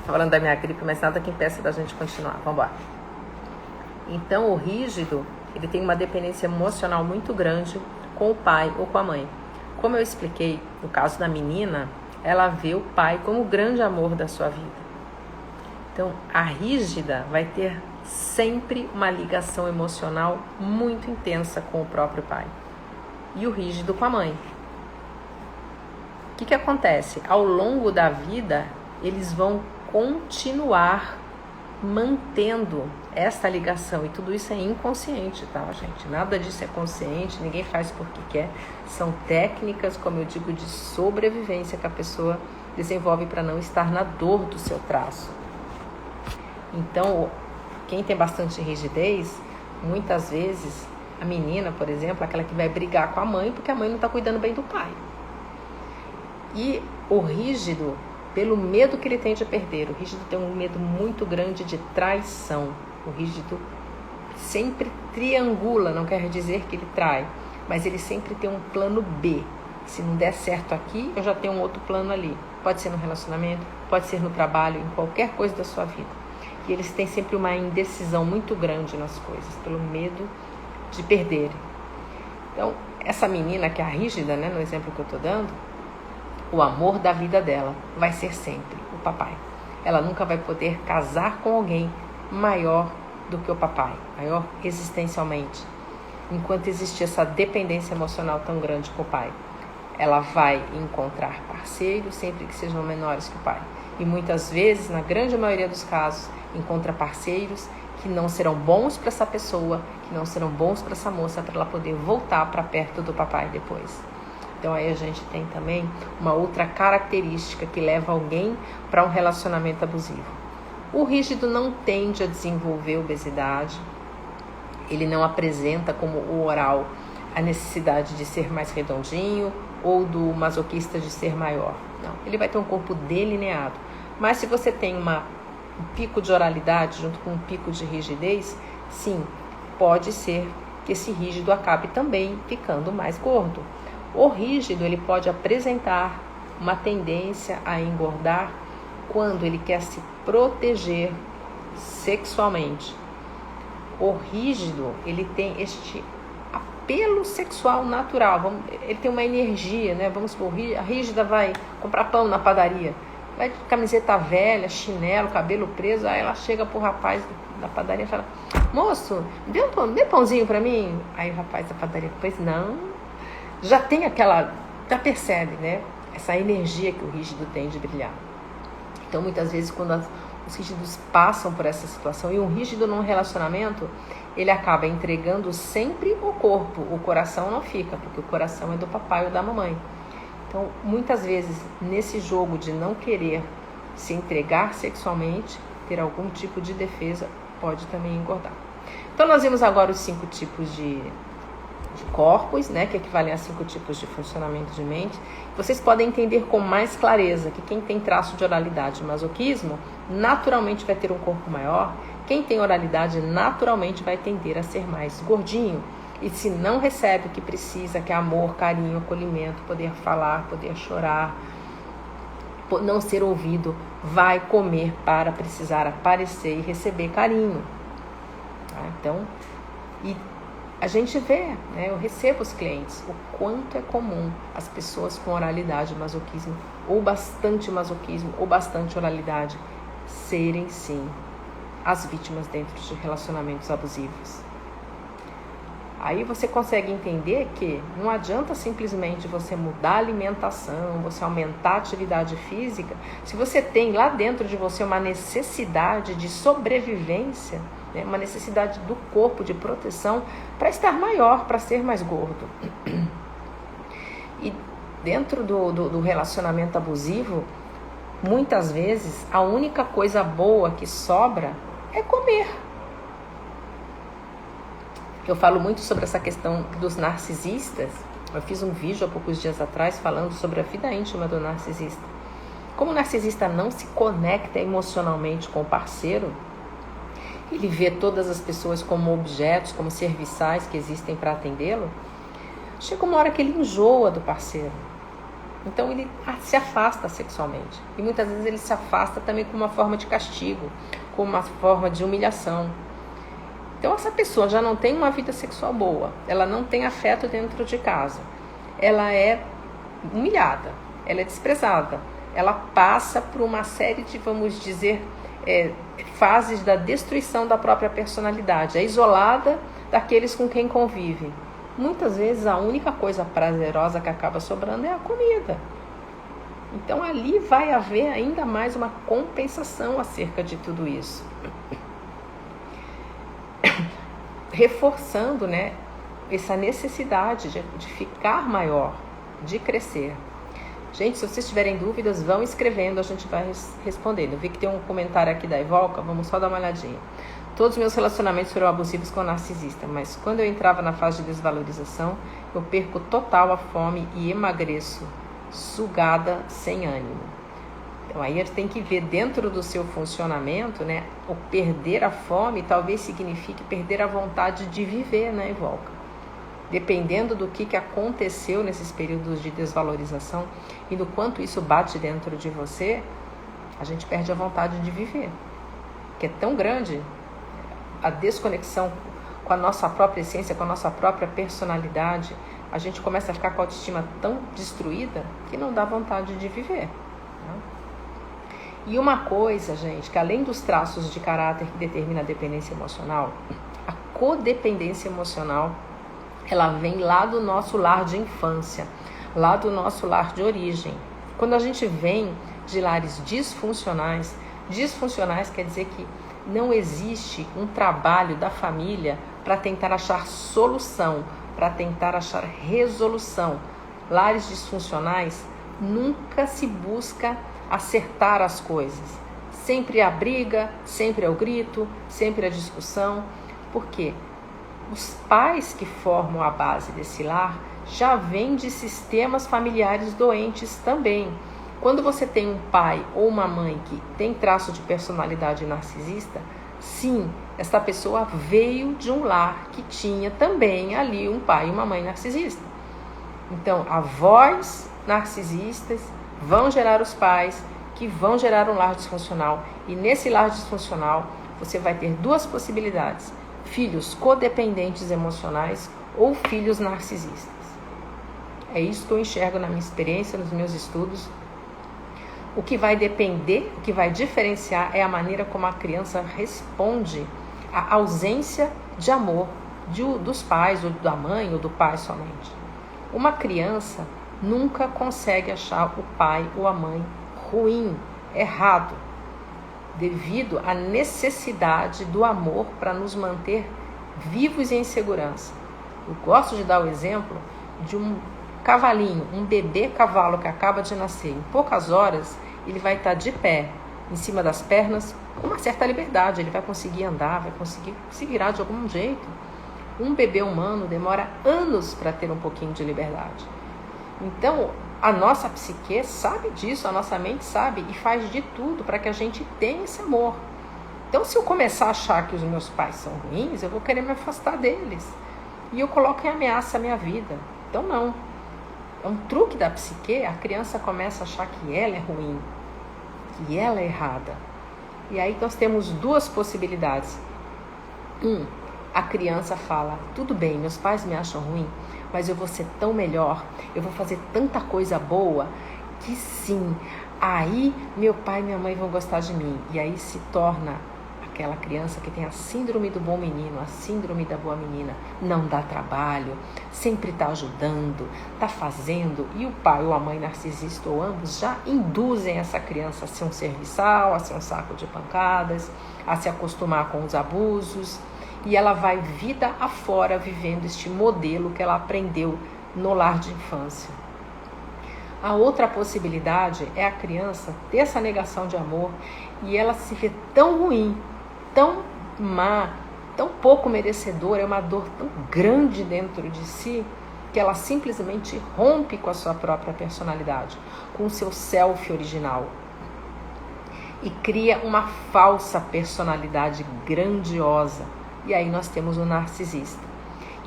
Tô falando da minha gripe, mas nada que impeça da gente continuar. Vamos embora. Então, o rígido, ele tem uma dependência emocional muito grande com o pai ou com a mãe. Como eu expliquei, no caso da menina, ela vê o pai como o grande amor da sua vida. Então, a rígida vai ter sempre uma ligação emocional muito intensa com o próprio pai. E o rígido com a mãe. O que acontece? Ao longo da vida, eles vão continuar mantendo essa ligação. E tudo isso é inconsciente, tá, gente? Nada disso é consciente, ninguém faz porque quer. São técnicas, como eu digo, de sobrevivência que a pessoa desenvolve para não estar na dor do seu traço. Então, quem tem bastante rigidez, muitas vezes, a menina, por exemplo, aquela que vai brigar com a mãe porque a mãe não está cuidando bem do pai. E o rígido, pelo medo que ele tem de perder, o rígido tem um medo muito grande de traição. O rígido sempre triangula, não quer dizer que ele trai, mas ele sempre tem um plano B. Se não der certo aqui, eu já tenho um outro plano ali. Pode ser no relacionamento, pode ser no trabalho, em qualquer coisa da sua vida. E eles têm sempre uma indecisão muito grande nas coisas, pelo medo de perderem. Então, essa menina que é a rígida, né, no exemplo que eu estou dando, o amor da vida dela vai ser sempre o papai. Ela nunca vai poder casar com alguém maior do que o papai, maior existencialmente. Enquanto existir essa dependência emocional tão grande com o pai, ela vai encontrar parceiros sempre que sejam menores que o pai. E muitas vezes, na grande maioria dos casos, encontra parceiros que não serão bons para essa pessoa, que não serão bons para essa moça, para ela poder voltar para perto do papai depois. Então aí a gente tem também uma outra característica que leva alguém para um relacionamento abusivo. O rígido não tende a desenvolver obesidade, ele não apresenta como o oral a necessidade de ser mais redondinho ou do masoquista de ser maior. Não, ele vai ter um corpo delineado. Mas se você tem um pico de oralidade junto com um pico de rigidez, sim, pode ser que esse rígido acabe também ficando mais gordo. O rígido, ele pode apresentar uma tendência a engordar quando ele quer se proteger sexualmente. O rígido, ele tem este apelo sexual natural, ele tem uma energia, né? Vamos supor, a rígida vai comprar pão na padaria, vai de camiseta velha, chinelo, cabelo preso, aí ela chega pro rapaz da padaria e fala: moço, dê um pãozinho pra mim. Aí o rapaz da padaria, pois não, já tem aquela, já percebe, né? Essa energia que o rígido tem de brilhar. Então muitas vezes quando os rígidos passam por essa situação, e um rígido num relacionamento, ele acaba entregando sempre o corpo, o coração não fica, porque o coração é do papai ou da mamãe. Então, muitas vezes, nesse jogo de não querer se entregar sexualmente, ter algum tipo de defesa, pode também engordar. Então, nós vimos agora os 5 tipos de corpos, né, que equivalem a 5 tipos de funcionamento de mente. Vocês podem entender com mais clareza que quem tem traço de oralidade e masoquismo, naturalmente vai ter um corpo maior. Quem tem oralidade, naturalmente vai tender a ser mais gordinho. E se não recebe o que precisa, que é amor, carinho, acolhimento, poder falar, poder chorar, não ser ouvido, vai comer para precisar aparecer e receber carinho. Tá? Então, e a gente vê, né, eu recebo os clientes, o quanto é comum as pessoas com oralidade, masoquismo, ou bastante masoquismo, ou bastante oralidade, serem sim as vítimas dentro de relacionamentos abusivos. Aí você consegue entender que não adianta simplesmente você mudar a alimentação, você aumentar a atividade física, se você tem lá dentro de você uma necessidade de sobrevivência, né, uma necessidade do corpo de proteção para estar maior, para ser mais gordo. E dentro do relacionamento abusivo, muitas vezes a única coisa boa que sobra é comer. Eu falo muito sobre essa questão dos narcisistas. Eu fiz um vídeo há poucos dias atrás falando sobre a vida íntima do narcisista. Como o narcisista não se conecta emocionalmente com o parceiro, ele vê todas as pessoas como objetos, como serviçais que existem para atendê-lo, chega uma hora que ele enjoa do parceiro. Então ele se afasta sexualmente. E muitas vezes ele se afasta também como uma forma de castigo, como uma forma de humilhação. Então essa pessoa já não tem uma vida sexual boa, ela não tem afeto dentro de casa, ela é humilhada, ela é desprezada, ela passa por uma série de, vamos dizer, fases da destruição da própria personalidade, é isolada daqueles com quem convive. Muitas vezes a única coisa prazerosa que acaba sobrando é a comida. Então ali vai haver ainda mais uma compensação acerca de tudo isso. Reforçando, né, essa necessidade de ficar maior, de crescer. Gente, se vocês tiverem dúvidas, vão escrevendo, a gente vai respondendo. Eu vi que tem um comentário aqui da Ivolca, vamos só dar uma olhadinha. Todos os meus relacionamentos foram abusivos com o narcisista, mas quando eu entrava na fase de desvalorização, eu perco total a fome e emagreço, sugada, sem ânimo. Então aí a gente tem que ver dentro do seu funcionamento, né, o perder a fome talvez signifique perder a vontade de viver, né, Ivolca? dependendo do que aconteceu nesses períodos de desvalorização e do quanto isso bate dentro de você, a gente perde a vontade de viver, que é tão grande a desconexão com a nossa própria essência, com a nossa própria personalidade. A gente começa a ficar com a autoestima tão destruída que não dá vontade de viver, né? E uma coisa, gente, que além dos traços de caráter que determina a dependência emocional, a codependência emocional, ela vem lá do nosso lar de infância, lá do nosso lar de origem. Quando a gente vem de lares disfuncionais quer dizer que não existe um trabalho da família para tentar achar solução, para tentar achar resolução. Lares disfuncionais nunca se busca acertar as coisas. Sempre a briga, sempre é o grito, sempre a discussão. Por quê? Os pais que formam a base desse lar já vêm de sistemas familiares doentes também. Quando você tem um pai ou uma mãe que tem traço de personalidade narcisista, sim, esta pessoa veio de um lar que tinha também ali um pai e uma mãe narcisista. Então, avós narcisistas vão gerar os pais que vão gerar um lar disfuncional. E nesse lar disfuncional, você vai ter duas possibilidades: filhos codependentes emocionais ou filhos narcisistas. É isso que eu enxergo na minha experiência, nos meus estudos. O que vai depender, o que vai diferenciar é a maneira como a criança responde à ausência de amor dos pais, ou da mãe, ou do pai somente. Uma criança nunca consegue achar o pai ou a mãe ruim, errado, devido à necessidade do amor para nos manter vivos e em segurança. Eu gosto de dar o exemplo de um cavalinho, um bebê cavalo que acaba de nascer. Em poucas horas, ele vai estar de pé, em cima das pernas, com uma certa liberdade. Ele vai conseguir andar, vai conseguir se virar de algum jeito. Um bebê humano demora anos para ter um pouquinho de liberdade. Então, a nossa psique sabe disso, a nossa mente sabe e faz de tudo para que a gente tenha esse amor. Então, se eu começar a achar que os meus pais são ruins, eu vou querer me afastar deles. E eu coloco em ameaça a minha vida. Então, não. É um truque da psique, a criança começa a achar que ela é ruim, que ela é errada. E aí nós temos duas possibilidades. A criança fala: tudo bem, meus pais me acham ruim, mas eu vou ser tão melhor, eu vou fazer tanta coisa boa, que sim, aí meu pai e minha mãe vão gostar de mim. E aí se torna aquela criança que tem a síndrome do bom menino, a síndrome da boa menina. Não dá trabalho, sempre está ajudando, está fazendo. E o pai ou a mãe narcisista, ou ambos, já induzem essa criança a ser um serviçal, a ser um saco de pancadas, a se acostumar com os abusos. E ela vai vida afora vivendo este modelo que ela aprendeu no lar de infância. A outra possibilidade é a criança ter essa negação de amor e ela se vê tão ruim, tão má, tão pouco merecedora, é uma dor tão grande dentro de si, que ela simplesmente rompe com a sua própria personalidade, com o seu self original. E cria uma falsa personalidade grandiosa. E aí nós temos o narcisista.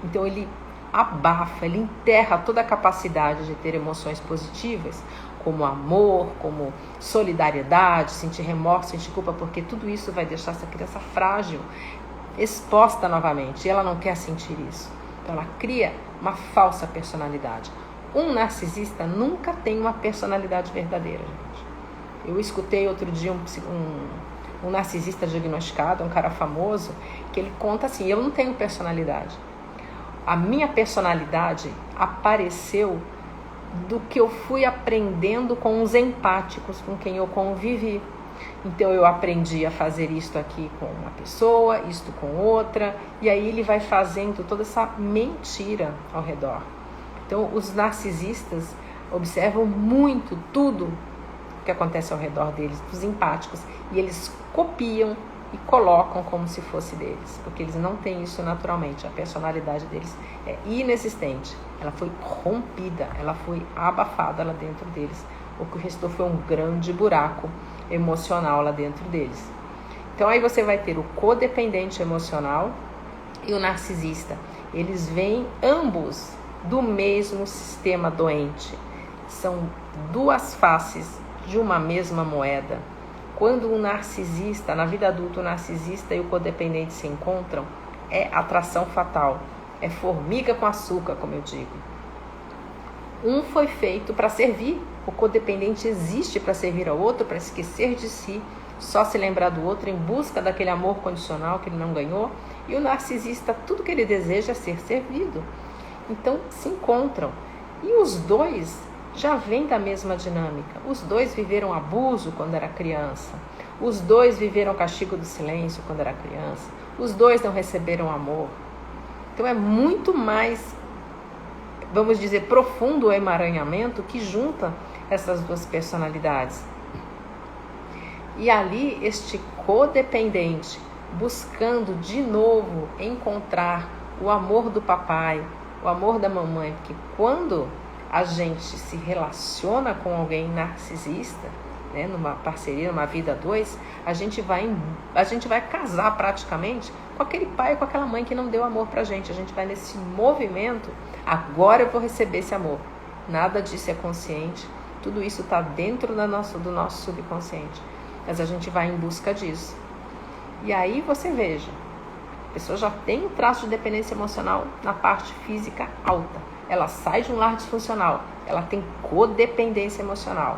Então ele abafa, ele enterra toda a capacidade de ter emoções positivas, como amor, como solidariedade, sentir remorso, sentir culpa, porque tudo isso vai deixar essa criança frágil, exposta novamente, e ela não quer sentir isso. Então ela cria uma falsa personalidade. Um narcisista nunca tem uma personalidade verdadeira, gente. Eu escutei outro dia um narcisista diagnosticado, um cara famoso, que ele conta assim: eu não tenho personalidade. A minha personalidade apareceu do que eu fui aprendendo com os empáticos com quem eu convivi. Então eu aprendi a fazer isto aqui com uma pessoa, isto com outra, e aí ele vai fazendo toda essa mentira ao redor. Então os narcisistas observam muito tudo que acontece ao redor deles, dos empáticos, e eles copiam e colocam como se fosse deles, porque eles não têm isso naturalmente. A personalidade deles é inexistente, ela foi rompida, ela foi abafada lá dentro deles. O que restou foi um grande buraco emocional lá dentro deles. Então aí você vai ter o codependente emocional e o narcisista, Eles vêm ambos do mesmo sistema doente. São duas faces de uma mesma moeda. Quando um narcisista, na vida adulta, o narcisista e o codependente se encontram, é atração fatal. É formiga com açúcar, como eu digo. Um foi feito para servir. O codependente existe para servir ao outro, para esquecer de si, só se lembrar do outro em busca daquele amor condicional que ele não ganhou. E o narcisista, tudo que ele deseja é ser servido. Então, se encontram. E os dois já vêm da mesma dinâmica. Os dois viveram abuso quando era criança. Os dois viveram castigo do silêncio quando era criança. Os dois não receberam amor. Então é muito mais, vamos dizer, profundo o emaranhamento que junta essas duas personalidades. E ali este codependente buscando de novo encontrar o amor do papai, o amor da mamãe, porque quando a gente se relaciona com alguém narcisista, né, numa parceria, numa vida a dois, a gente vai casar praticamente com aquele pai, com aquela mãe que não deu amor pra gente. A gente vai nesse movimento, agora eu vou receber esse amor. Nada disso é consciente, tudo isso está dentro do nosso subconsciente, mas a gente vai em busca disso. E aí você veja, a pessoa já tem um traço de dependência emocional na parte física alta. Ela sai de um lar disfuncional, ela tem codependência emocional.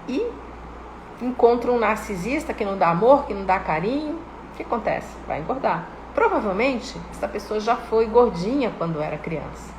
E encontra um narcisista que não dá amor, que não dá carinho. O que acontece? Vai engordar. Provavelmente, essa pessoa já foi gordinha quando era criança.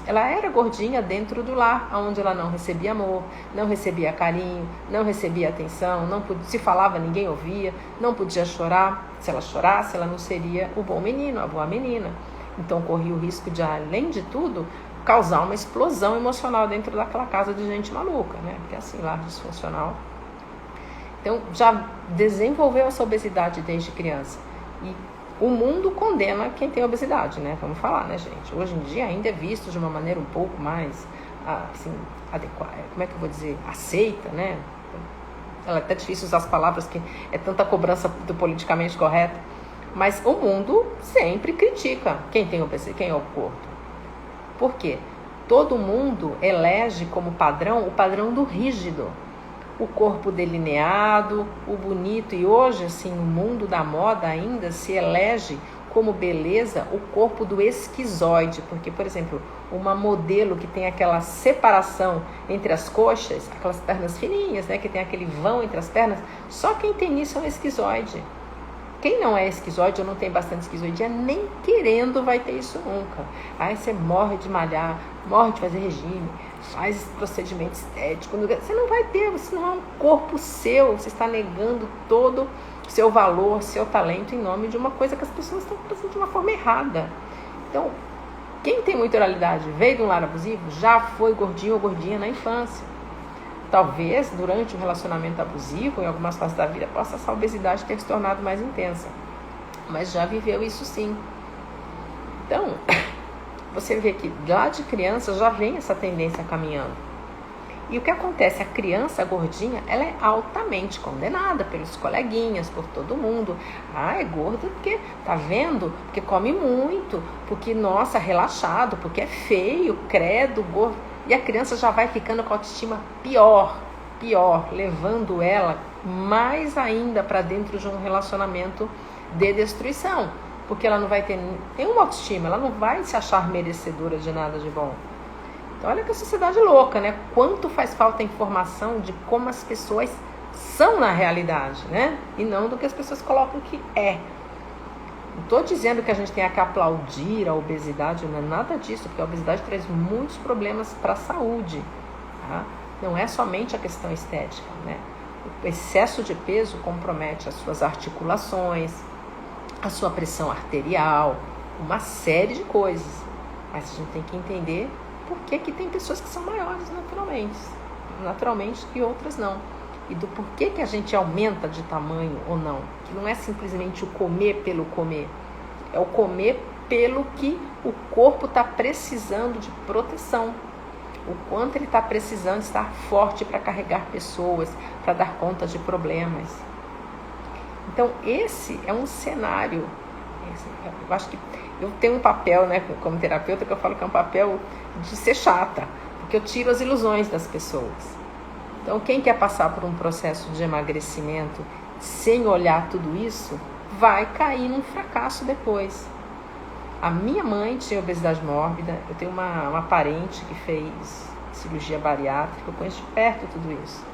Ela era gordinha dentro do lar, onde ela não recebia amor, não recebia carinho, não recebia atenção, se falava, ninguém ouvia, não podia chorar. Se ela chorasse, ela não seria o bom menino, a boa menina. Então corria o risco de, além de tudo, causar uma explosão emocional dentro daquela casa de gente maluca, né? Porque assim, lar disfuncional. Então já desenvolveu essa obesidade desde criança. E o mundo condena quem tem obesidade, né? Vamos falar, né, gente? Hoje em dia ainda é visto de uma maneira um pouco mais, assim, adequada, como é que eu vou dizer? Aceita, né? É até difícil usar as palavras, que é tanta cobrança do politicamente correto. Mas o mundo sempre critica quem tem obesidade, quem é o corpo. Por quê? Todo mundo elege como padrão o padrão do rígido. O corpo delineado, o bonito. E hoje, assim, no mundo da moda ainda se elege como beleza o corpo do esquizoide. Porque, por exemplo, uma modelo que tem aquela separação entre as coxas, aquelas pernas fininhas, né, que tem aquele vão entre as pernas, só quem tem isso é um esquizoide. Quem não é esquizoide ou não tem bastante esquizoidia, nem querendo vai ter isso nunca. Aí você morre de malhar, morre de fazer regime, faz procedimento estético. Você não vai ter, você não é um corpo seu. Você está negando todo o seu valor, seu talento em nome de uma coisa que as pessoas estão fazendo de uma forma errada. Então, quem tem muita oralidade, veio de um lar abusivo, já foi gordinho ou gordinha na infância. Talvez, durante o relacionamento abusivo, em algumas fases da vida, possa essa obesidade ter se tornado mais intensa. Mas já viveu isso sim. Então, você vê que lá de criança já vem essa tendência caminhando. E o que acontece? A criança gordinha, ela é altamente condenada pelos coleguinhas, por todo mundo. É gorda porque, tá vendo? Porque come muito, porque, nossa, relaxado, porque é feio, credo, gordo. E a criança já vai ficando com a autoestima pior, levando ela mais ainda para dentro de um relacionamento de destruição. Porque ela não vai ter nenhuma autoestima, ela não vai se achar merecedora de nada de bom. Então olha que sociedade louca, né? Quanto faz falta informação de como as pessoas são na realidade, né? E não do que as pessoas colocam que é. Não estou dizendo que a gente tenha que aplaudir a obesidade, não é nada disso, porque a obesidade traz muitos problemas para a saúde, tá? Não é somente a questão estética, né? O excesso de peso compromete as suas articulações, a sua pressão arterial, uma série de coisas. Mas a gente tem que entender por que tem pessoas que são maiores naturalmente e outras não. E do porquê que a gente aumenta de tamanho ou não. Que não é simplesmente o comer pelo comer. É o comer pelo que o corpo está precisando de proteção. O quanto ele está precisando estar forte para carregar pessoas, para dar conta de problemas. Então esse é um cenário. Eu acho que eu tenho um papel, né, como terapeuta, que eu falo que é um papel de ser chata, porque eu tiro as ilusões das pessoas. Então, quem quer passar por um processo de emagrecimento sem olhar tudo isso, vai cair num fracasso depois. A minha mãe tinha obesidade mórbida, eu tenho uma parente que fez cirurgia bariátrica, eu conheço de perto tudo isso.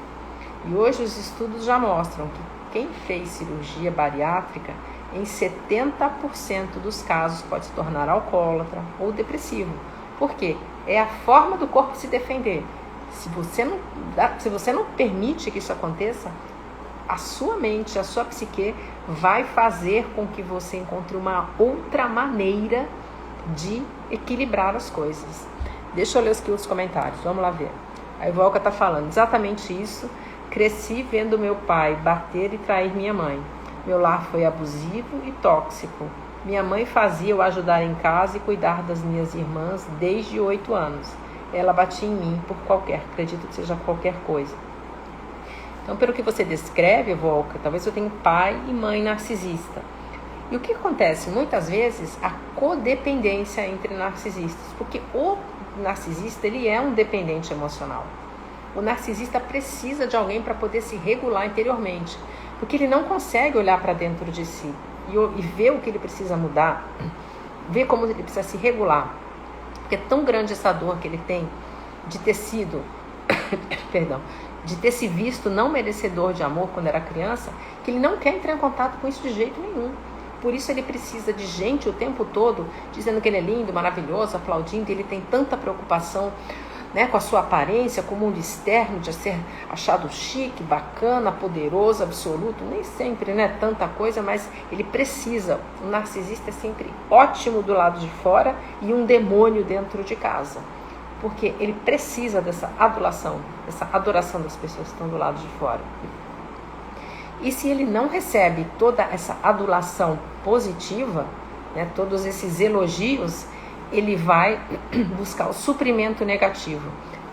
E hoje os estudos já mostram que quem fez cirurgia bariátrica, em 70% dos casos pode se tornar alcoólatra ou depressivo. Por quê? É a forma do corpo se defender. Se você não permite que isso aconteça, a sua mente, a sua psique vai fazer com que você encontre uma outra maneira de equilibrar as coisas. Deixa eu ler os comentários, vamos lá ver. A Ivolca está falando exatamente isso. Cresci vendo meu pai bater e trair minha mãe. Meu lar foi abusivo e tóxico. Minha mãe fazia eu ajudar em casa e cuidar das minhas irmãs desde 8 anos. Ela batia em mim por acredito que seja qualquer coisa. Então, pelo que você descreve, Volca, talvez eu tenha pai e mãe narcisista. E o que acontece? Muitas vezes, a codependência entre narcisistas. Porque o narcisista, ele é um dependente emocional. O narcisista precisa de alguém para poder se regular interiormente. Porque ele não consegue olhar para dentro de si e ver o que ele precisa mudar, ver como ele precisa se regular. Porque é tão grande essa dor que ele tem de ter sido, de ter se visto não merecedor de amor quando era criança, que ele não quer entrar em contato com isso de jeito nenhum. Por isso ele precisa de gente o tempo todo dizendo que ele é lindo, maravilhoso, aplaudindo. Ele tem tanta preocupação, né, com a sua aparência, com o mundo externo, de ser achado chique, bacana, poderoso, absoluto. Nem sempre, né, tanta coisa, mas ele precisa. O narcisista é sempre ótimo do lado de fora e um demônio dentro de casa. Porque ele precisa dessa adulação, dessa adoração das pessoas que estão do lado de fora. E se ele não recebe toda essa adulação positiva, né, todos esses elogios, ele vai buscar o suprimento negativo.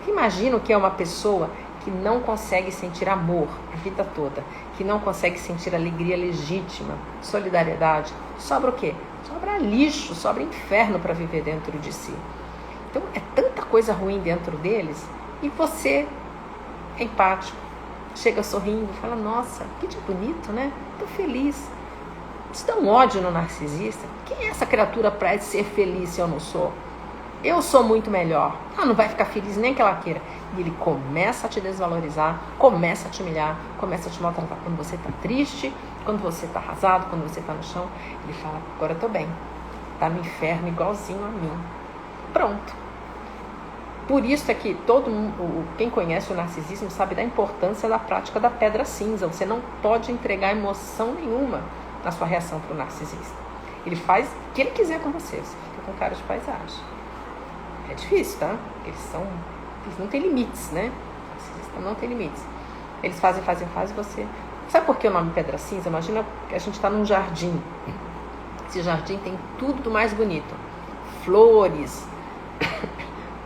Imagina o que é uma pessoa que não consegue sentir amor a vida toda, que não consegue sentir alegria legítima, solidariedade. Sobra o quê? Sobra lixo, sobra inferno para viver dentro de si. Então é tanta coisa ruim dentro deles e você é empático, chega sorrindo, fala, nossa, que dia bonito, né? Tô feliz. Isso dá um ódio no narcisista. Quem é essa criatura para ser feliz se eu não sou? Eu sou muito melhor. Ah, não vai ficar feliz nem que ela queira. E ele começa a te desvalorizar, começa a te humilhar, começa a te maltratar. Quando você tá triste, quando você tá arrasado, quando você tá no chão, ele fala, agora eu tô bem. Tá no inferno igualzinho a mim. Pronto. Por isso é que todo mundo, quem conhece o narcisismo sabe da importância da prática da pedra cinza. Você não pode entregar emoção nenhuma na sua reação para o narcisista. Ele faz o que ele quiser com você fica com cara de paisagem. É difícil, tá? Eles não têm limites, né? O narcisista não tem limites. Eles fazem você... Sabe por que o nome pedra cinza? Imagina que a gente está num jardim. Esse jardim tem tudo do mais bonito. Flores,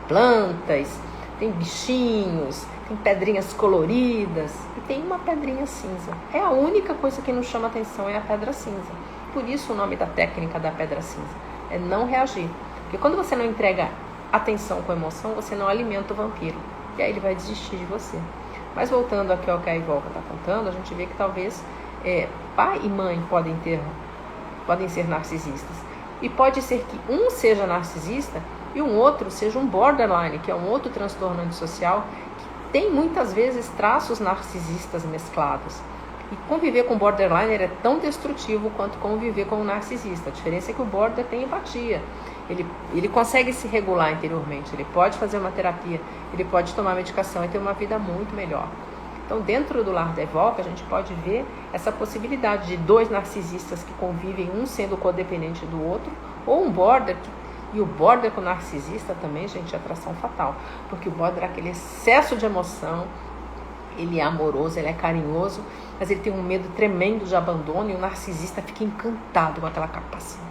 plantas, tem bichinhos, tem pedrinhas coloridas e tem uma pedrinha cinza. É a única coisa que nos chama atenção, é a pedra cinza. Por isso o nome da técnica da pedra cinza é não reagir. Porque quando você não entrega atenção com emoção, você não alimenta o vampiro. E aí ele vai desistir de você. Mas voltando aqui ao que a Ivolca está contando, a gente vê que talvez pai e mãe podem ser narcisistas. E pode ser que um seja narcisista e um outro seja um borderline, que é um outro transtorno antissocial, que tem muitas vezes traços narcisistas mesclados. E conviver com borderline é tão destrutivo quanto conviver com um narcisista. A diferença é que o border tem empatia. Ele consegue se regular interiormente, ele pode fazer uma terapia, ele pode tomar medicação e ter uma vida muito melhor. Então, dentro do lar da Ivolca, a gente pode ver essa possibilidade de dois narcisistas que convivem, um sendo codependente do outro, ou um border e o border com o narcisista também, gente, é atração fatal. Porque o border é aquele excesso de emoção, ele é amoroso, ele é carinhoso, mas ele tem um medo tremendo de abandono e o narcisista fica encantado com aquela capacidade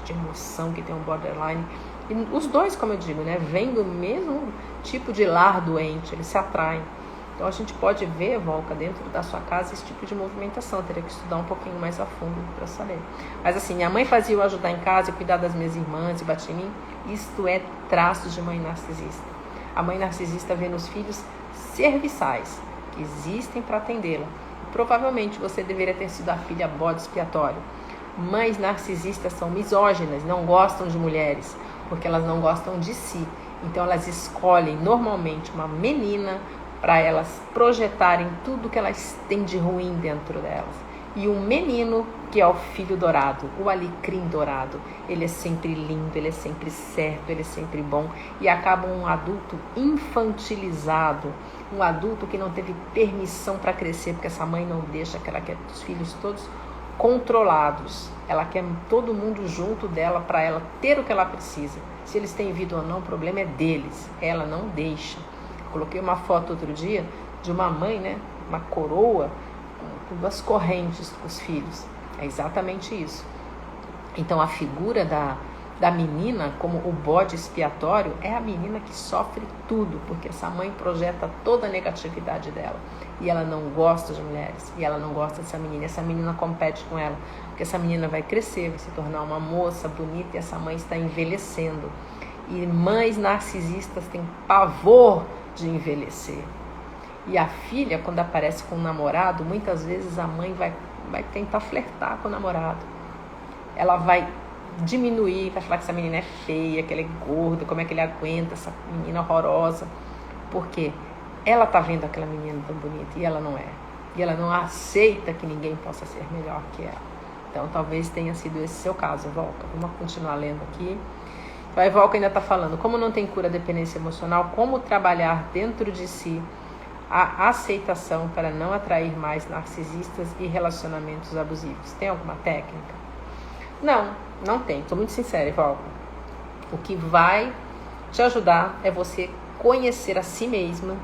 de emoção que tem um borderline. E os dois, como eu digo, né, vêm do mesmo tipo de lar doente, eles se atraem. Então a gente pode ver, Volca, dentro da sua casa esse tipo de movimentação. Teria que estudar um pouquinho mais a fundo para saber. Mas assim, minha mãe fazia eu ajudar em casa e cuidar das minhas irmãs e bater em mim. Isto é traço de mãe narcisista. A mãe narcisista vê nos filhos serviçais que existem para atendê-la. Provavelmente você deveria ter sido a filha bode expiatório. Mães narcisistas são misóginas, não gostam de mulheres, porque elas não gostam de si. Então elas escolhem normalmente uma menina para elas projetarem tudo que elas têm de ruim dentro delas. E um menino que é o filho dourado, o alecrim dourado. Ele é sempre lindo, ele é sempre certo, ele é sempre bom. E acaba um adulto infantilizado, um adulto que não teve permissão para crescer, porque essa mãe não deixa, que ela quer os filhos todos controlados. Ela quer todo mundo junto dela para ela ter o que ela precisa. Se eles têm vida ou não, o problema é deles. Ela não deixa. Coloquei uma foto outro dia de uma mãe, né, uma coroa com 2 correntes para os filhos. É exatamente isso. Então a figura da menina, como o bode expiatório, é a menina que sofre tudo, porque essa mãe projeta toda a negatividade dela. E ela não gosta de mulheres, e ela não gosta dessa menina. Essa menina compete com ela, porque essa menina vai crescer, vai se tornar uma moça bonita, e essa mãe está envelhecendo. E mães narcisistas têm pavor de envelhecer. E a filha, quando aparece com um namorado, muitas vezes a mãe vai tentar flertar com o namorado. Ela vai diminuir, vai falar que essa menina é feia, que ela é gorda, como é que ele aguenta essa menina horrorosa. Porque ela está vendo aquela menina tão bonita e ela não é. E ela não aceita que ninguém possa ser melhor que ela. Então talvez tenha sido esse seu caso, Volca. Vamos continuar lendo aqui. Então a Volca ainda está falando, como não tem cura a dependência emocional, como trabalhar dentro de si a aceitação para não atrair mais narcisistas e relacionamentos abusivos. Tem alguma técnica? Não tem. Estou muito sincera, Volca. O que vai te ajudar é você conhecer a si mesma,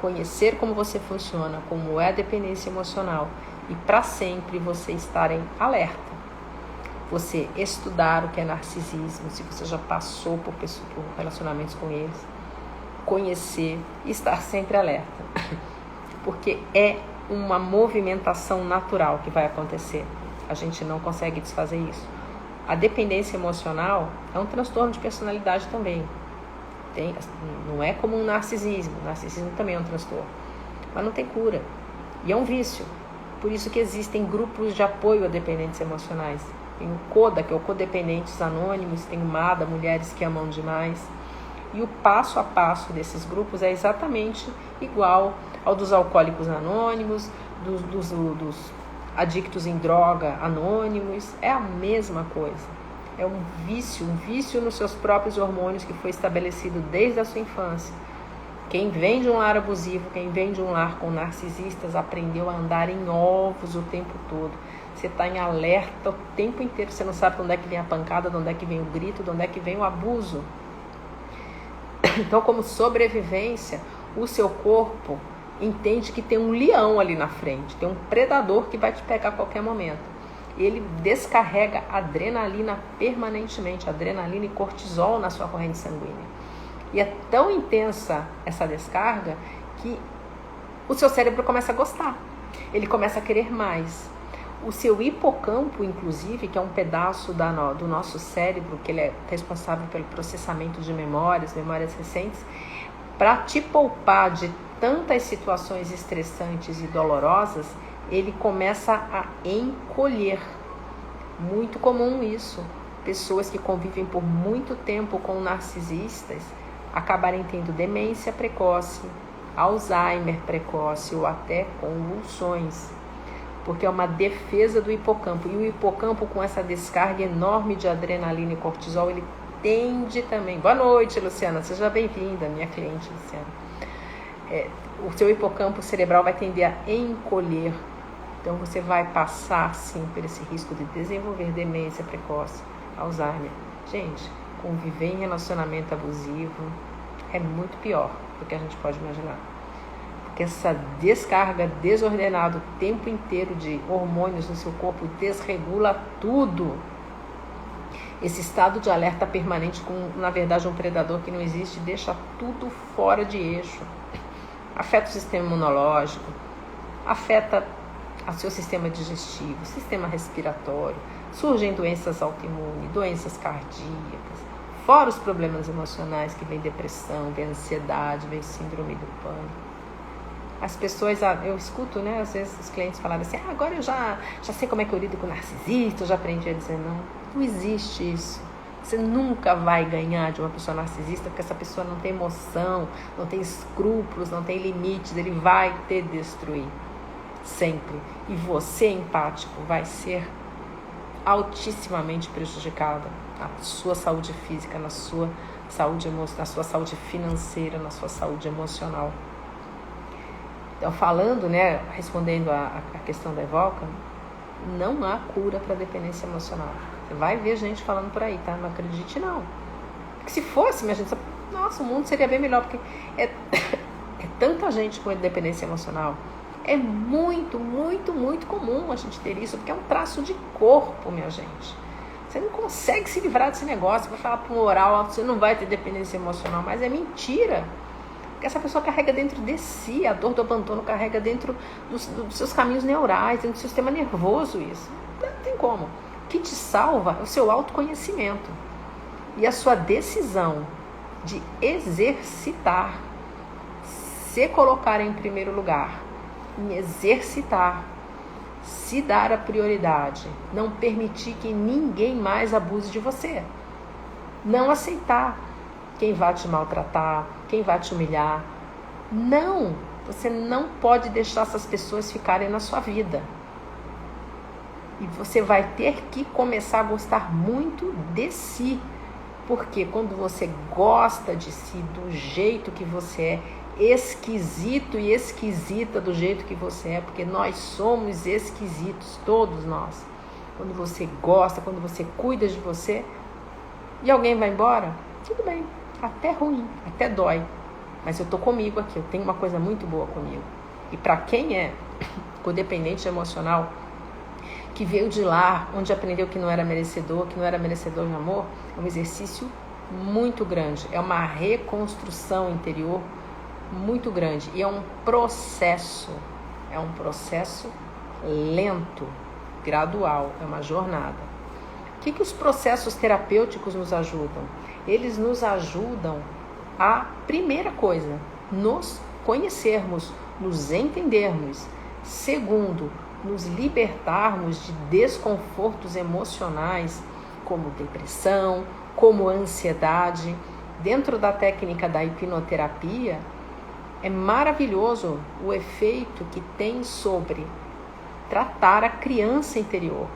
conhecer como você funciona, como é a dependência emocional e para sempre você estar em alerta. Você estudar o que é narcisismo, se você já passou por relacionamentos com eles, conhecer e estar sempre alerta, porque é uma movimentação natural que vai acontecer. A gente não consegue desfazer isso. A dependência emocional é um transtorno de personalidade também. Não é como um narcisismo. O narcisismo também é um transtorno, mas não tem cura. E é um vício. Por isso que existem grupos de apoio a dependentes emocionais. Tem o CODA, que é o Codependentes Anônimos, tem o MADA, Mulheres que Amam Demais. E o passo a passo desses grupos é exatamente igual ao dos alcoólicos anônimos, dos adictos em droga anônimos. É a mesma coisa. É um vício nos seus próprios hormônios que foi estabelecido desde a sua infância. Quem vem de um lar abusivo, quem vem de um lar com narcisistas, aprendeu a andar em ovos o tempo todo. Você está em alerta o tempo inteiro. Você não sabe de onde é que vem a pancada, de onde é que vem o grito, de onde é que vem o abuso. Então, como sobrevivência, o seu corpo entende que tem um leão ali na frente, tem um predador que vai te pegar a qualquer momento. Ele descarrega adrenalina permanentemente, adrenalina e cortisol na sua corrente sanguínea. E é tão intensa essa descarga que o seu cérebro começa a gostar, ele começa a querer mais. O seu hipocampo, inclusive, que é um pedaço do nosso cérebro, que ele é responsável pelo processamento de memórias recentes, para te poupar de tantas situações estressantes e dolorosas, ele começa a encolher. Muito comum isso. Pessoas que convivem por muito tempo com narcisistas acabarem tendo demência precoce, Alzheimer precoce ou até convulsões. Porque é uma defesa do hipocampo. E o hipocampo, com essa descarga enorme de adrenalina e cortisol, ele tende também... Boa noite, Luciana. Seja bem-vinda, minha cliente, Luciana. O seu hipocampo cerebral vai tender a encolher. Então, você vai passar, sim, por esse risco de desenvolver demência precoce, Alzheimer. Gente, conviver em relacionamento abusivo é muito pior do que a gente pode imaginar. Essa descarga desordenada o tempo inteiro de hormônios no seu corpo desregula tudo. Esse estado de alerta permanente com, na verdade, um predador que não existe, deixa tudo fora de eixo. afeta o sistema imunológico, afeta o seu sistema digestivo, sistema respiratório, surgem doenças autoimunes, doenças cardíacas, fora os problemas emocionais que vem depressão, vem ansiedade, vem síndrome do pânico. As pessoas, eu escuto, né, às vezes os clientes falarem assim, agora eu já sei como é que eu lido com o narcisista, eu já aprendi a dizer não existe isso. Você nunca vai ganhar de uma pessoa narcisista, porque essa pessoa não tem emoção, não tem escrúpulos, não tem limites, ele vai te destruir, sempre. E você, empático, vai ser altissimamente prejudicada na sua saúde física, na sua saúde emocional, na sua saúde financeira, na sua saúde emocional. Então, falando, né, respondendo a questão da Evoca, não há cura para dependência emocional. Você vai ver gente falando por aí, tá? Não acredite, não. Porque se fosse, minha gente, nossa, o mundo seria bem melhor, porque é tanta gente com dependência emocional. É muito, muito, muito comum a gente ter isso, porque é um traço de corpo, minha gente. Você não consegue se livrar desse negócio. Vai falar pro oral, você não vai ter dependência emocional, mas é mentira. Porque essa pessoa carrega dentro de si, a dor do abandono carrega dentro dos seus caminhos neurais, dentro do sistema nervoso isso. Não tem como. O que te salva é o seu autoconhecimento e a sua decisão de exercitar, se colocar em primeiro lugar, em exercitar, se dar a prioridade, não permitir que ninguém mais abuse de você, não aceitar quem vai te maltratar, quem vai te humilhar. Não, você não pode deixar essas pessoas ficarem na sua vida. E você vai ter que começar a gostar muito de si. Porque quando você gosta de si, do jeito que você é, esquisito e esquisita do jeito que você é, porque nós somos esquisitos, todos nós. Quando você gosta, quando você cuida de você, e alguém vai embora, tudo bem. Até ruim, até dói, mas eu tô comigo aqui, eu tenho uma coisa muito boa comigo. E para quem é codependente emocional, que veio de lá, onde aprendeu que não era merecedor de amor, é um exercício muito grande, é uma reconstrução interior muito grande, e é um processo lento, gradual, é uma jornada. O que os processos terapêuticos nos ajudam? Eles nos ajudam a, primeira coisa, nos conhecermos, nos entendermos. Segundo, nos libertarmos de desconfortos emocionais, como depressão, como ansiedade. Dentro da técnica da hipnoterapia, é maravilhoso o efeito que tem sobre tratar a criança interior.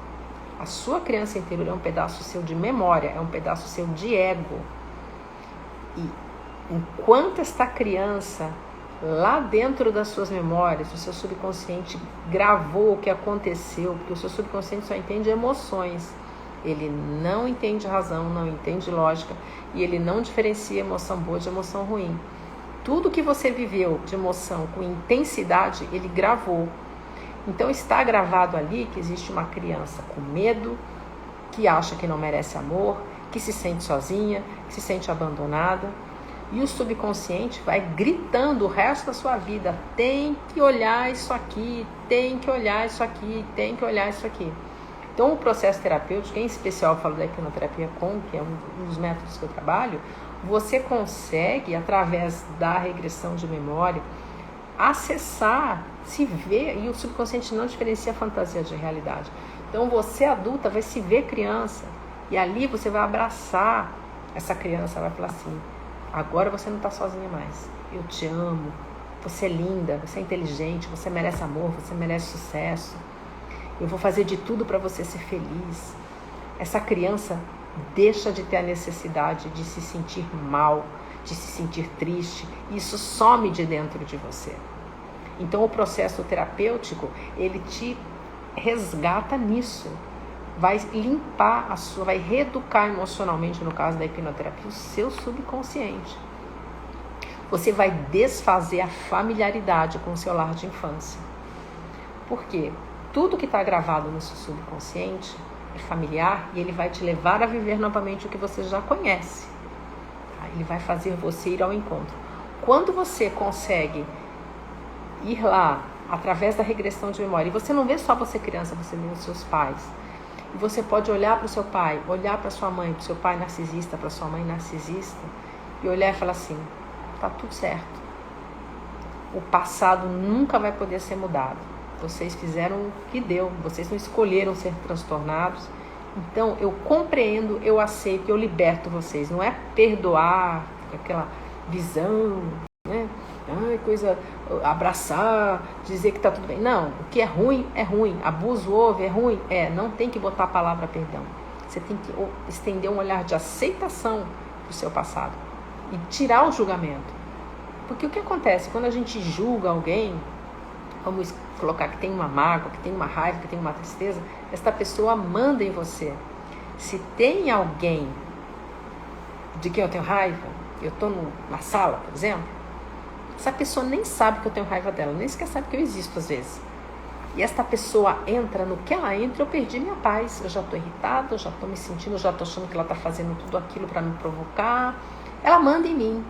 A sua criança interior é um pedaço seu de memória, é um pedaço seu de ego. E enquanto esta criança, lá dentro das suas memórias, o seu subconsciente gravou o que aconteceu, porque o seu subconsciente só entende emoções. Ele não entende razão, não entende lógica, e ele não diferencia emoção boa de emoção ruim. Tudo que você viveu de emoção com intensidade, ele gravou. Então está gravado ali que existe uma criança com medo, que acha que não merece amor, que se sente sozinha, que se sente abandonada. E o subconsciente vai gritando o resto da sua vida, tem que olhar isso aqui, tem que olhar isso aqui, tem que olhar isso aqui. Então o processo terapêutico, em especial eu falo da hipnoterapia com, que é um dos métodos que eu trabalho, você consegue, através da regressão de memória, acessar, se ver, e o subconsciente não diferencia a fantasia de realidade. Então você adulta vai se ver criança, e ali você vai abraçar essa criança, vai falar assim, agora você não está sozinha mais, eu te amo, você é linda, você é inteligente, você merece amor, você merece sucesso, eu vou fazer de tudo para você ser feliz. Essa criança deixa de ter a necessidade de se sentir mal, de se sentir triste, e isso some de dentro de você. Então o processo terapêutico, ele te resgata nisso, vai limpar a sua, vai reeducar emocionalmente, no caso da hipnoterapia, o seu subconsciente. Você vai desfazer a familiaridade com o seu lar de infância. Por quê? Tudo que está gravado no seu subconsciente é familiar e ele vai te levar a viver novamente o que você já conhece. Ele vai fazer você ir ao encontro. Quando você consegue ir lá, através da regressão de memória, e você não vê só você criança, você vê os seus pais. E você pode olhar para o seu pai, olhar para sua mãe, para o seu pai narcisista, para sua mãe narcisista, e olhar e falar assim, tá tudo certo. O passado nunca vai poder ser mudado. Vocês fizeram o que deu, vocês não escolheram ser transtornados. Então, eu compreendo, eu aceito, eu liberto vocês. Não é perdoar, aquela visão, né? Ai, coisa, abraçar, dizer que tá tudo bem. Não, o que é ruim, abuso houve, é ruim, não tem que botar a palavra perdão. Você tem que estender um olhar de aceitação pro seu passado e tirar o julgamento. Porque o que acontece, quando a gente julga alguém, vamos colocar que tem uma mágoa, que tem uma raiva, que tem uma tristeza, esta pessoa manda em você. Se tem alguém de quem eu tenho raiva, eu estou na sala, por exemplo, essa pessoa nem sabe que eu tenho raiva dela, nem sequer sabe que eu existo às vezes. E esta pessoa entra, no que ela entra, eu perdi minha paz. Eu já estou irritada, eu já estou me sentindo, eu já estou achando que ela está fazendo tudo aquilo para me provocar. Ela manda em mim.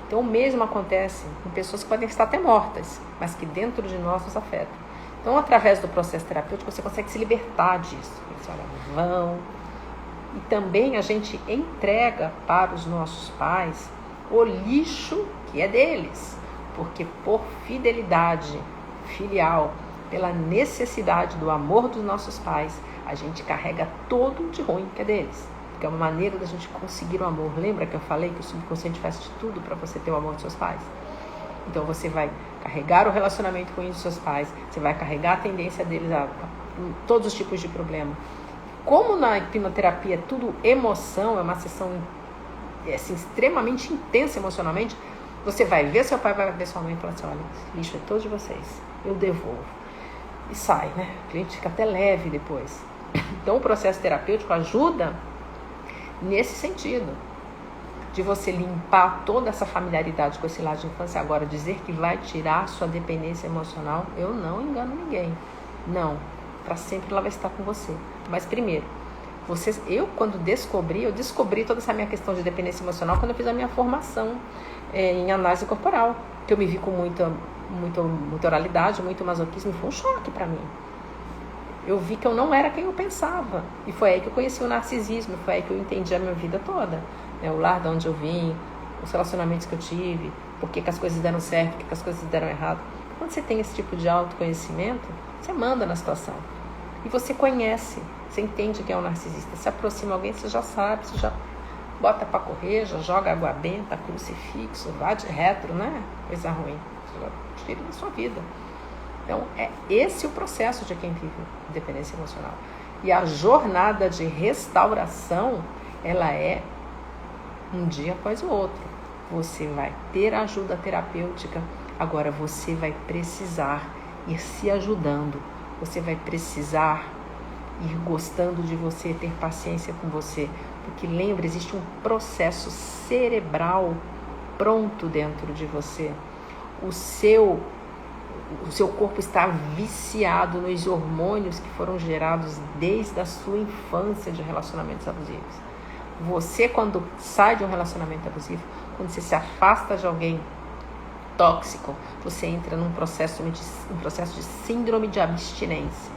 Então o mesmo acontece com pessoas que podem estar até mortas, mas que dentro de nós nos afetam. Então, através do processo terapêutico, você consegue se libertar disso. Você olha, vão. E também a gente entrega para os nossos pais o lixo que é deles. Porque por fidelidade filial, pela necessidade do amor dos nossos pais, a gente carrega todo de ruim que é deles. Que é uma maneira da gente conseguir o amor. Lembra que eu falei que o subconsciente faz de tudo para você ter o amor dos seus pais? Então você vai carregar o relacionamento com os seus pais, você vai carregar a tendência deles a todos os tipos de problema. Como na hipnoterapia é tudo emoção, é uma sessão assim, extremamente intensa emocionalmente, você vai ver seu pai, vai ver sua mãe e falar assim, olha, esse lixo é todo de vocês, eu devolvo. E sai, né? O cliente fica até leve depois. Então o processo terapêutico ajuda nesse sentido, de você limpar toda essa familiaridade com esse lado de infância. Agora, dizer que vai tirar sua dependência emocional, eu não engano ninguém. Não, para sempre ela vai estar com você. Mas primeiro, eu quando descobri toda essa minha questão de dependência emocional quando eu fiz a minha formação em análise corporal, que eu me vi com muita oralidade, muito masoquismo, e foi um choque para mim. Eu vi que eu não era quem eu pensava. E foi aí que eu conheci o narcisismo, foi aí que eu entendi a minha vida toda. O lar de onde eu vim, os relacionamentos que eu tive, por que as coisas deram certo, por que as coisas deram errado. Quando você tem esse tipo de autoconhecimento, você manda na situação. E você conhece, você entende que é um narcisista. Se aproxima alguém, você já sabe, você já bota pra correr, já joga água benta, crucifixo, vá de retro, né? Coisa ruim. Você já tira da sua vida. Então, é esse o processo de quem vive dependência emocional. E a jornada de restauração, ela é um dia após o outro. Você vai ter ajuda terapêutica, agora você vai precisar ir se ajudando. Você vai precisar ir gostando de você, ter paciência com você. Porque lembra, existe um processo cerebral pronto dentro de você. O seu corpo está viciado nos hormônios que foram gerados desde a sua infância de relacionamentos abusivos. Você, quando sai de um relacionamento abusivo, quando você se afasta de alguém tóxico, você entra num processo de síndrome de abstinência.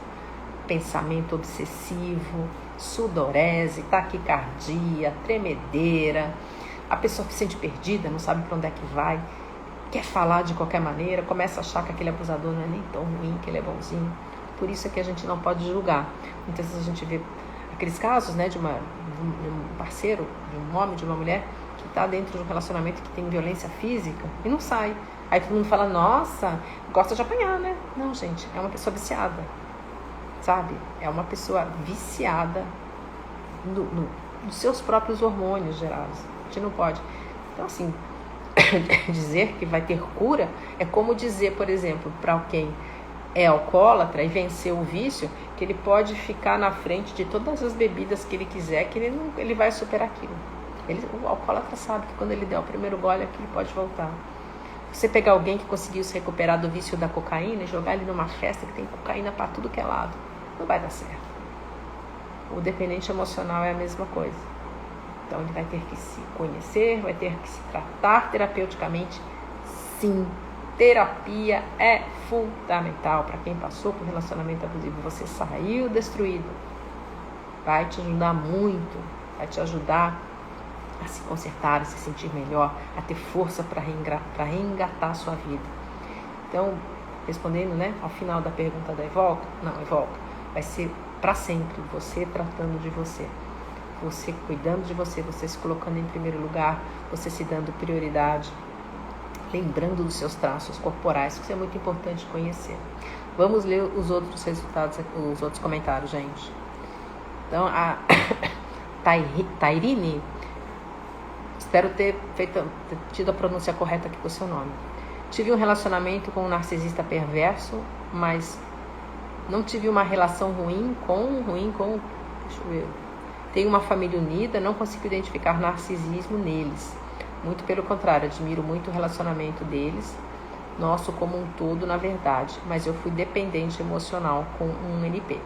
Pensamento obsessivo, sudorese, taquicardia, tremedeira. A pessoa se sente perdida, não sabe para onde é que vai, quer falar de qualquer maneira, começa a achar que aquele abusador não é nem tão ruim, que ele é bonzinho. Por isso é que a gente não pode julgar. Muitas vezes a gente vê aqueles casos, né, de um parceiro, de um homem, de uma mulher, que está dentro de um relacionamento que tem violência física e não sai. Aí todo mundo fala, nossa, gosta de apanhar, né? Não, gente, é uma pessoa viciada, sabe? É uma pessoa viciada nos seus próprios hormônios gerados. A gente não pode. Então, assim, dizer que vai ter cura é como dizer, por exemplo, para quem é alcoólatra e venceu o vício, que ele pode ficar na frente de todas as bebidas que ele quiser, que ele vai superar aquilo. O alcoólatra sabe que quando ele der o primeiro gole, aquilo pode voltar. Você pegar alguém que conseguiu se recuperar do vício da cocaína e jogar ele numa festa que tem cocaína para tudo que é lado, não vai dar certo. O dependente emocional é a mesma coisa. Então ele vai ter que se conhecer, vai ter que se tratar terapeuticamente, sim. Terapia é fundamental para quem passou por relacionamento abusivo. Você saiu destruído. Vai te ajudar muito. Vai te ajudar a se consertar, a se sentir melhor, a ter força para reengatar a sua vida. Então, respondendo, né, ao final da pergunta da Evolca, vai ser para sempre você tratando de você. Você cuidando de você, você se colocando em primeiro lugar, você se dando prioridade, lembrando dos seus traços corporais, que isso é muito importante conhecer. Vamos ler os outros resultados, os outros comentários, gente. Então, a Tairine, espero ter tido a pronúncia correta aqui com o seu nome. Tive um relacionamento com um narcisista perverso, mas não tive uma relação ruim com, deixa eu ver. Tenho uma família unida, não consigo identificar narcisismo neles. Muito pelo contrário, admiro muito o relacionamento deles, nosso como um todo, na verdade. Mas eu fui dependente emocional com um NP.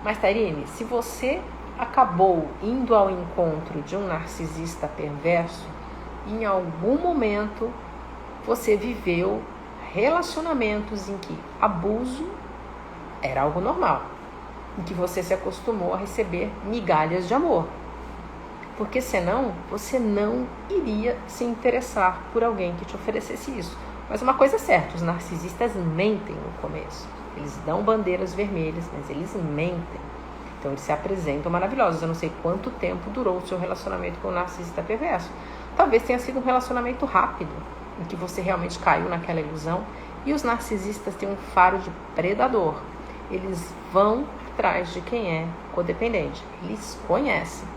Mas, Tairine, se você acabou indo ao encontro de um narcisista perverso, em algum momento você viveu relacionamentos em que abuso era algo normal, em que você se acostumou a receber migalhas de amor. Porque senão você não iria se interessar por alguém que te oferecesse isso. Mas uma coisa é certa, os narcisistas mentem no começo. Eles dão bandeiras vermelhas, mas eles mentem. Então eles se apresentam maravilhosos. Eu não sei quanto tempo durou o seu relacionamento com o narcisista perverso. Talvez tenha sido um relacionamento rápido, em que você realmente caiu naquela ilusão. E os narcisistas têm um faro de predador. Eles vão atrás de quem é codependente. Eles conhecem.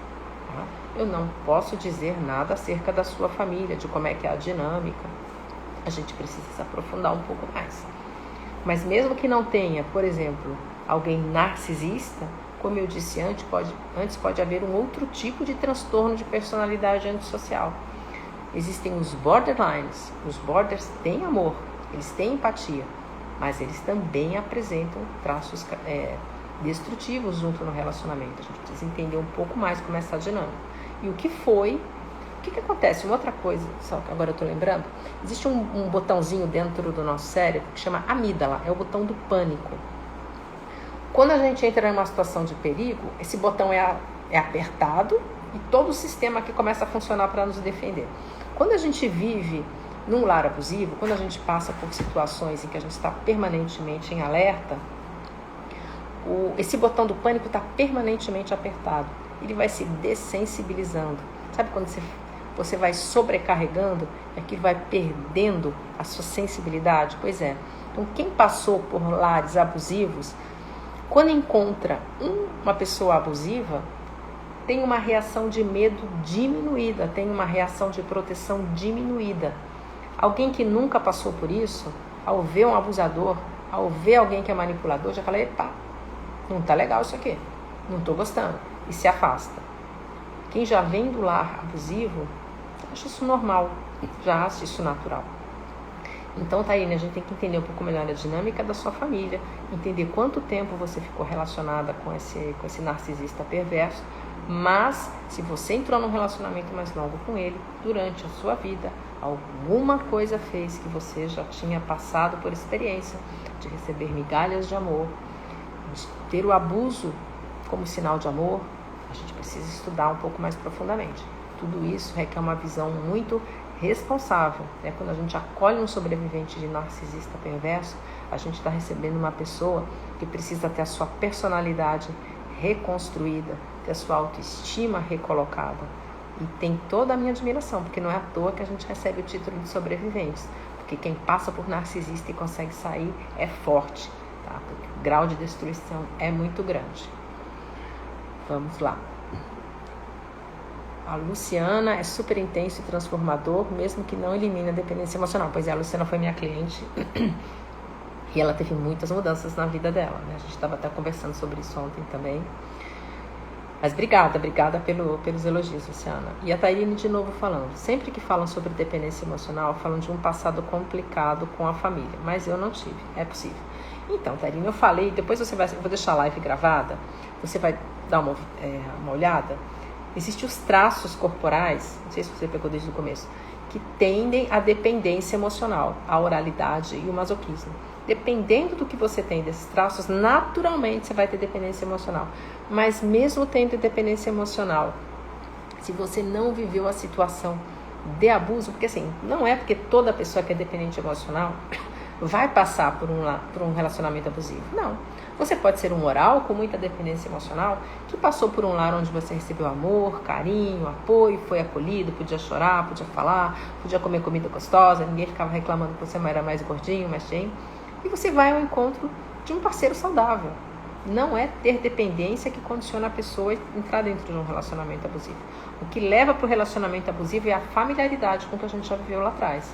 Tá? Eu não posso dizer nada acerca da sua família, de como é que é a dinâmica. A gente precisa se aprofundar um pouco mais. Mas mesmo que não tenha, por exemplo, alguém narcisista, como eu disse antes, pode haver um outro tipo de transtorno de personalidade antissocial. Existem os borderlines. Os borders têm amor, eles têm empatia, mas eles também apresentam traços destrutivos junto no relacionamento. A gente precisa entender um pouco mais como é essa dinâmica. E o que acontece? Uma outra coisa, só que agora eu estou lembrando, existe um botãozinho dentro do nosso cérebro que chama amígdala, é o botão do pânico. Quando a gente entra em uma situação de perigo, esse botão é apertado e todo o sistema aqui começa a funcionar para nos defender. Quando a gente vive num lar abusivo, quando a gente passa por situações em que a gente está permanentemente em alerta, esse botão do pânico está permanentemente apertado. Ele vai se dessensibilizando. Sabe quando você vai sobrecarregando e aquilo vai perdendo a sua sensibilidade? Pois é. Então, quem passou por lares abusivos, quando encontra uma pessoa abusiva, tem uma reação de medo diminuída, tem uma reação de proteção diminuída. Alguém que nunca passou por isso, ao ver um abusador, ao ver alguém que é manipulador, já fala, epa, não tá legal isso aqui, não tô gostando, e se afasta. Quem já vem do lar abusivo, acha isso normal, já acha isso natural. Então, Taíne, a gente tem que entender um pouco melhor a dinâmica da sua família, entender quanto tempo você ficou relacionada com esse narcisista perverso, mas se você entrou num relacionamento mais longo com ele, durante a sua vida, alguma coisa fez que você já tinha passado por experiência de receber migalhas de amor, de ter o abuso como sinal de amor. A gente precisa estudar um pouco mais profundamente. Tudo isso requer uma visão muito responsável. Quando a gente acolhe um sobrevivente de narcisista perverso, a gente está recebendo uma pessoa que precisa ter a sua personalidade reconstruída, ter a sua autoestima recolocada. E tem toda a minha admiração, porque não é à toa que a gente recebe o título de sobreviventes. Porque quem passa por narcisista e consegue sair é forte, tá? Porque o grau de destruição é muito grande. Vamos lá. A Luciana é super intenso e transformador, mesmo que não elimine a dependência emocional. Pois é, a Luciana foi minha cliente e ela teve muitas mudanças na vida dela, né? A gente estava até conversando sobre isso ontem também. Mas obrigada pelos elogios, Luciana. E a Tairine de novo falando. Sempre que falam sobre dependência emocional, falam de um passado complicado com a família. Mas eu não tive, é possível. Então, Tairine, eu falei, depois eu vou deixar a live gravada, você vai dar uma olhada. Existem os traços corporais, não sei se você pegou desde o começo, que tendem à dependência emocional, a oralidade e o masoquismo. Dependendo do que você tem desses traços, naturalmente você vai ter dependência emocional. Mas mesmo tendo dependência emocional, se você não viveu a situação de abuso, porque assim, não é porque toda pessoa que é dependente emocional vai passar por um relacionamento abusivo. Não. Você pode ser um oral com muita dependência emocional que passou por um lar onde você recebeu amor, carinho, apoio, foi acolhido, podia chorar, podia falar, podia comer comida gostosa, ninguém ficava reclamando que você era mais gordinho, mais cheio. E você vai ao encontro de um parceiro saudável. Não é ter dependência que condiciona a pessoa a entrar dentro de um relacionamento abusivo. O que leva para o relacionamento abusivo é a familiaridade com o que a gente já viveu lá atrás.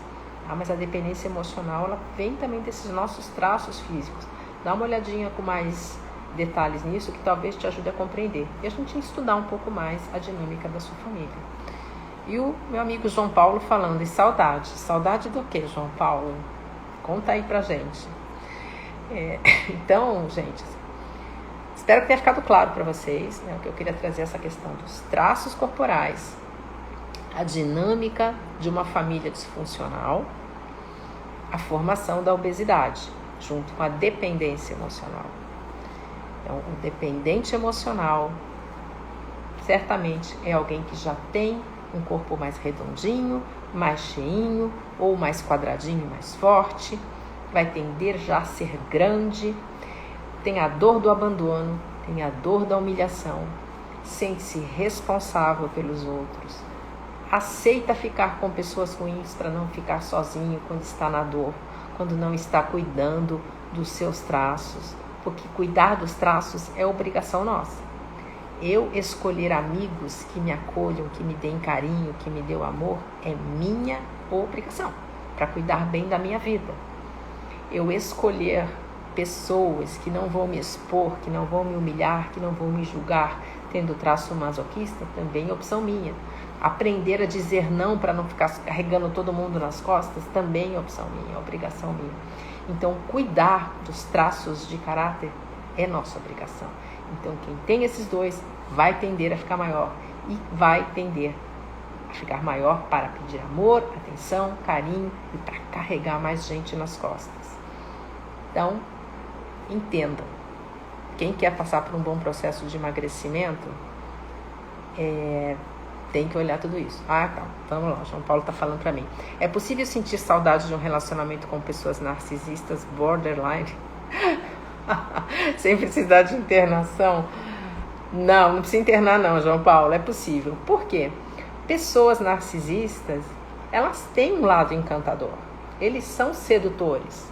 Mas a dependência emocional, ela vem também desses nossos traços físicos. Dá uma olhadinha com mais detalhes nisso, que talvez te ajude a compreender. E a gente estudar um pouco mais a dinâmica da sua família. E o meu amigo João Paulo falando em saudade. Saudade do quê, João Paulo? Conta aí pra gente. Então, gente, espero que tenha ficado claro para vocês, né, que eu queria trazer essa questão dos traços corporais, a dinâmica de uma família disfuncional, a formação da obesidade, junto com a dependência emocional. Então, o dependente emocional certamente é alguém que já tem um corpo mais redondinho, mais cheinho, ou mais quadradinho, mais forte, vai tender já a ser grande, tem a dor do abandono, tem a dor da humilhação, sente-se responsável pelos outros, aceita ficar com pessoas ruins para não ficar sozinho quando está na dor, quando não está cuidando dos seus traços, porque cuidar dos traços é obrigação nossa. Eu escolher amigos que me acolham, que me deem carinho, que me dêem amor, é minha obrigação, para cuidar bem da minha vida. Eu escolher pessoas que não vão me expor, que não vão me humilhar, que não vão me julgar, tendo traço masoquista, também é opção minha. Aprender a dizer não para não ficar carregando todo mundo nas costas, também é opção minha, é obrigação minha. Então, cuidar dos traços de caráter é nossa obrigação. Então, quem tem esses dois vai tender a ficar maior e vai tender a ficar maior para pedir amor, atenção, carinho e para carregar mais gente nas costas. Então, entendam. Quem quer passar por um bom processo de emagrecimento tem que olhar tudo isso. Tá, vamos lá, João Paulo está falando para mim. É possível sentir saudade de um relacionamento com pessoas narcisistas, borderline, sem precisar de internação? Não precisa internar não, João Paulo, é possível. Por quê? Pessoas narcisistas, elas têm um lado encantador. Eles são sedutores,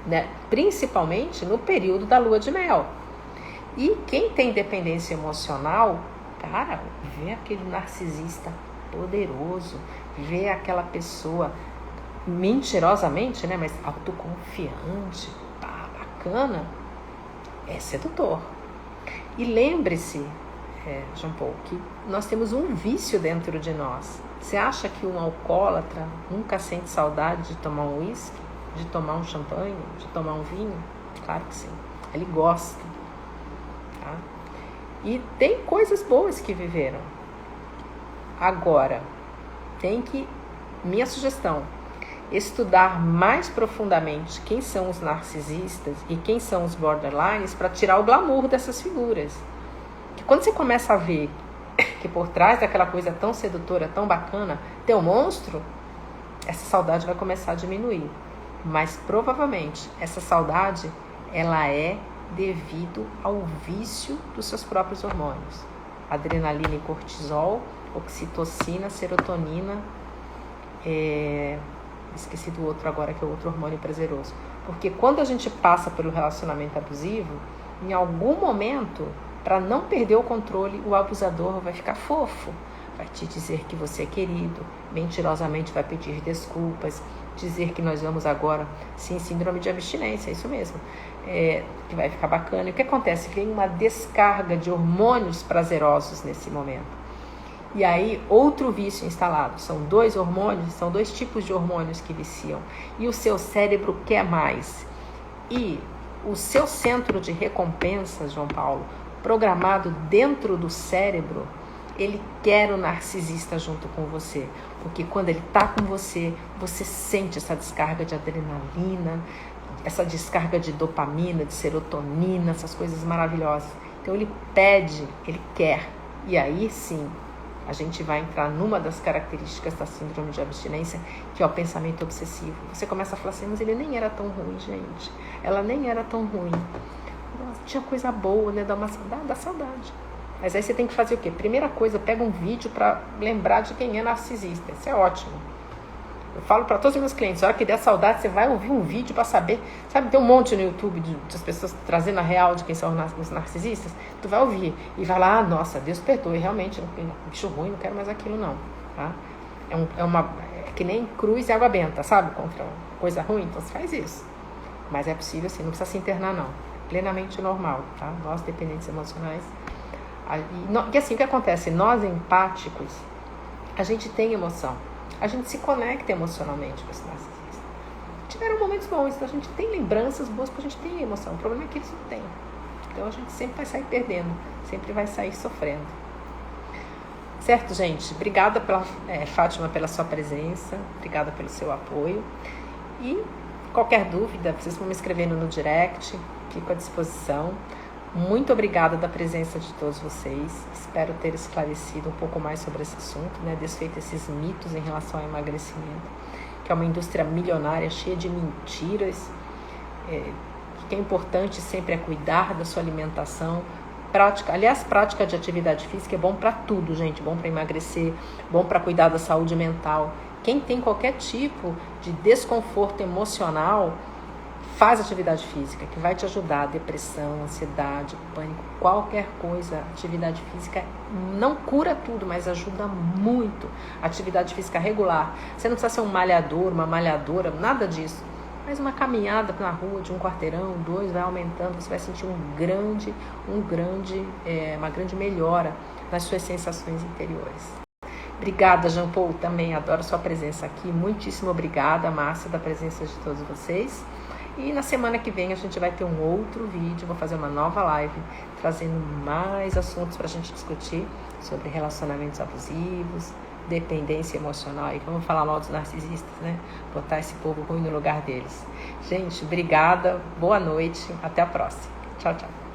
né? Principalmente no período da lua de mel. E quem tem dependência emocional, cara, vê aquele narcisista poderoso, vê aquela pessoa mentirosamente, né, mas autoconfiante, bacana, é sedutor. E lembre-se, João Paulo, que nós temos um vício dentro de nós. Você acha que um alcoólatra nunca sente saudade de tomar um uísque, de tomar um champanhe, de tomar um vinho? Claro que sim, ele gosta. Tá? E tem coisas boas que viveram. Agora, minha sugestão, estudar mais profundamente quem são os narcisistas e quem são os borderlines para tirar o glamour dessas figuras. Que quando você começa a ver que por trás daquela coisa tão sedutora, tão bacana, tem um monstro, essa saudade vai começar a diminuir. Mas provavelmente essa saudade, ela é devido ao vício dos seus próprios hormônios. Adrenalina e cortisol, oxitocina, serotonina, esqueci do outro agora, que é o outro hormônio prazeroso. Porque quando a gente passa pelo relacionamento abusivo, em algum momento, para não perder o controle, o abusador vai ficar fofo, vai te dizer que você é querido, mentirosamente vai pedir desculpas, dizer que nós vamos agora, sim, síndrome de abstinência, é isso mesmo, que vai ficar bacana. E o que acontece? Vem uma descarga de hormônios prazerosos nesse momento. E aí, outro vício instalado. São dois hormônios, são dois tipos de hormônios que viciam. E o seu cérebro quer mais. E o seu centro de recompensa, João Paulo, programado dentro do cérebro, Ele quer o narcisista junto com você, porque quando ele tá com você, você sente essa descarga de adrenalina, essa descarga de dopamina, de serotonina, essas coisas maravilhosas. Então ele pede, ele quer. E aí sim, a gente vai entrar numa das características da síndrome de abstinência, que é o pensamento obsessivo. Você começa a falar assim, mas ele nem era tão ruim, gente. Ela nem era tão ruim. Nossa, tinha coisa boa, né? Dá saudade. Mas aí você tem que fazer o quê? Primeira coisa, pega um vídeo para lembrar de quem é narcisista. Isso é ótimo. Eu falo para todos os meus clientes, na hora que der saudade, você vai ouvir um vídeo para saber. Sabe, tem um monte no YouTube das pessoas trazendo a real de quem são os narcisistas. Tu vai ouvir e vai lá, nossa, Deus perdoe, realmente, bicho ruim, não quero mais aquilo não. Tá? É que nem cruz e água benta, sabe? Contra coisa ruim, então você faz isso. Mas é possível assim, não precisa se internar não. É plenamente normal, tá? Nós dependentes emocionais. E assim, o que acontece? Nós empáticos, a gente tem emoção. A gente se conecta emocionalmente com esse narcisista. Tiveram momentos bons, então a gente tem lembranças boas porque a gente tem emoção. O problema é que eles não têm. Então a gente sempre vai sair perdendo, sempre vai sair sofrendo. Certo, gente? Obrigada, Fátima, pela sua presença. Obrigada pelo seu apoio. E qualquer dúvida, vocês vão me escrevendo no direct. Fico à disposição. Muito obrigada da presença de todos vocês. Espero ter esclarecido um pouco mais sobre esse assunto, né? Desfeito esses mitos em relação ao emagrecimento, que é uma indústria milionária cheia de mentiras. Que é importante sempre é cuidar da sua alimentação. Prática de atividade física é bom para tudo, gente. Bom para emagrecer, bom para cuidar da saúde mental. Quem tem qualquer tipo de desconforto emocional, faz atividade física, que vai te ajudar. Depressão, ansiedade, pânico, qualquer coisa. Atividade física não cura tudo, mas ajuda muito. Atividade física regular. Você não precisa ser um malhador, uma malhadora, nada disso. Mas uma caminhada na rua de 1 quarteirão, 2, vai aumentando, você vai sentir uma grande melhora nas suas sensações interiores. Obrigada, Jean Paul, também adoro sua presença aqui. Muitíssimo obrigada, Márcia, da presença de todos vocês. E na semana que vem a gente vai ter um outro vídeo, vou fazer uma nova live, trazendo mais assuntos para a gente discutir sobre relacionamentos abusivos, dependência emocional. E vamos falar mal dos narcisistas, né? Botar esse povo ruim no lugar deles. Gente, obrigada, boa noite, até a próxima. Tchau, tchau.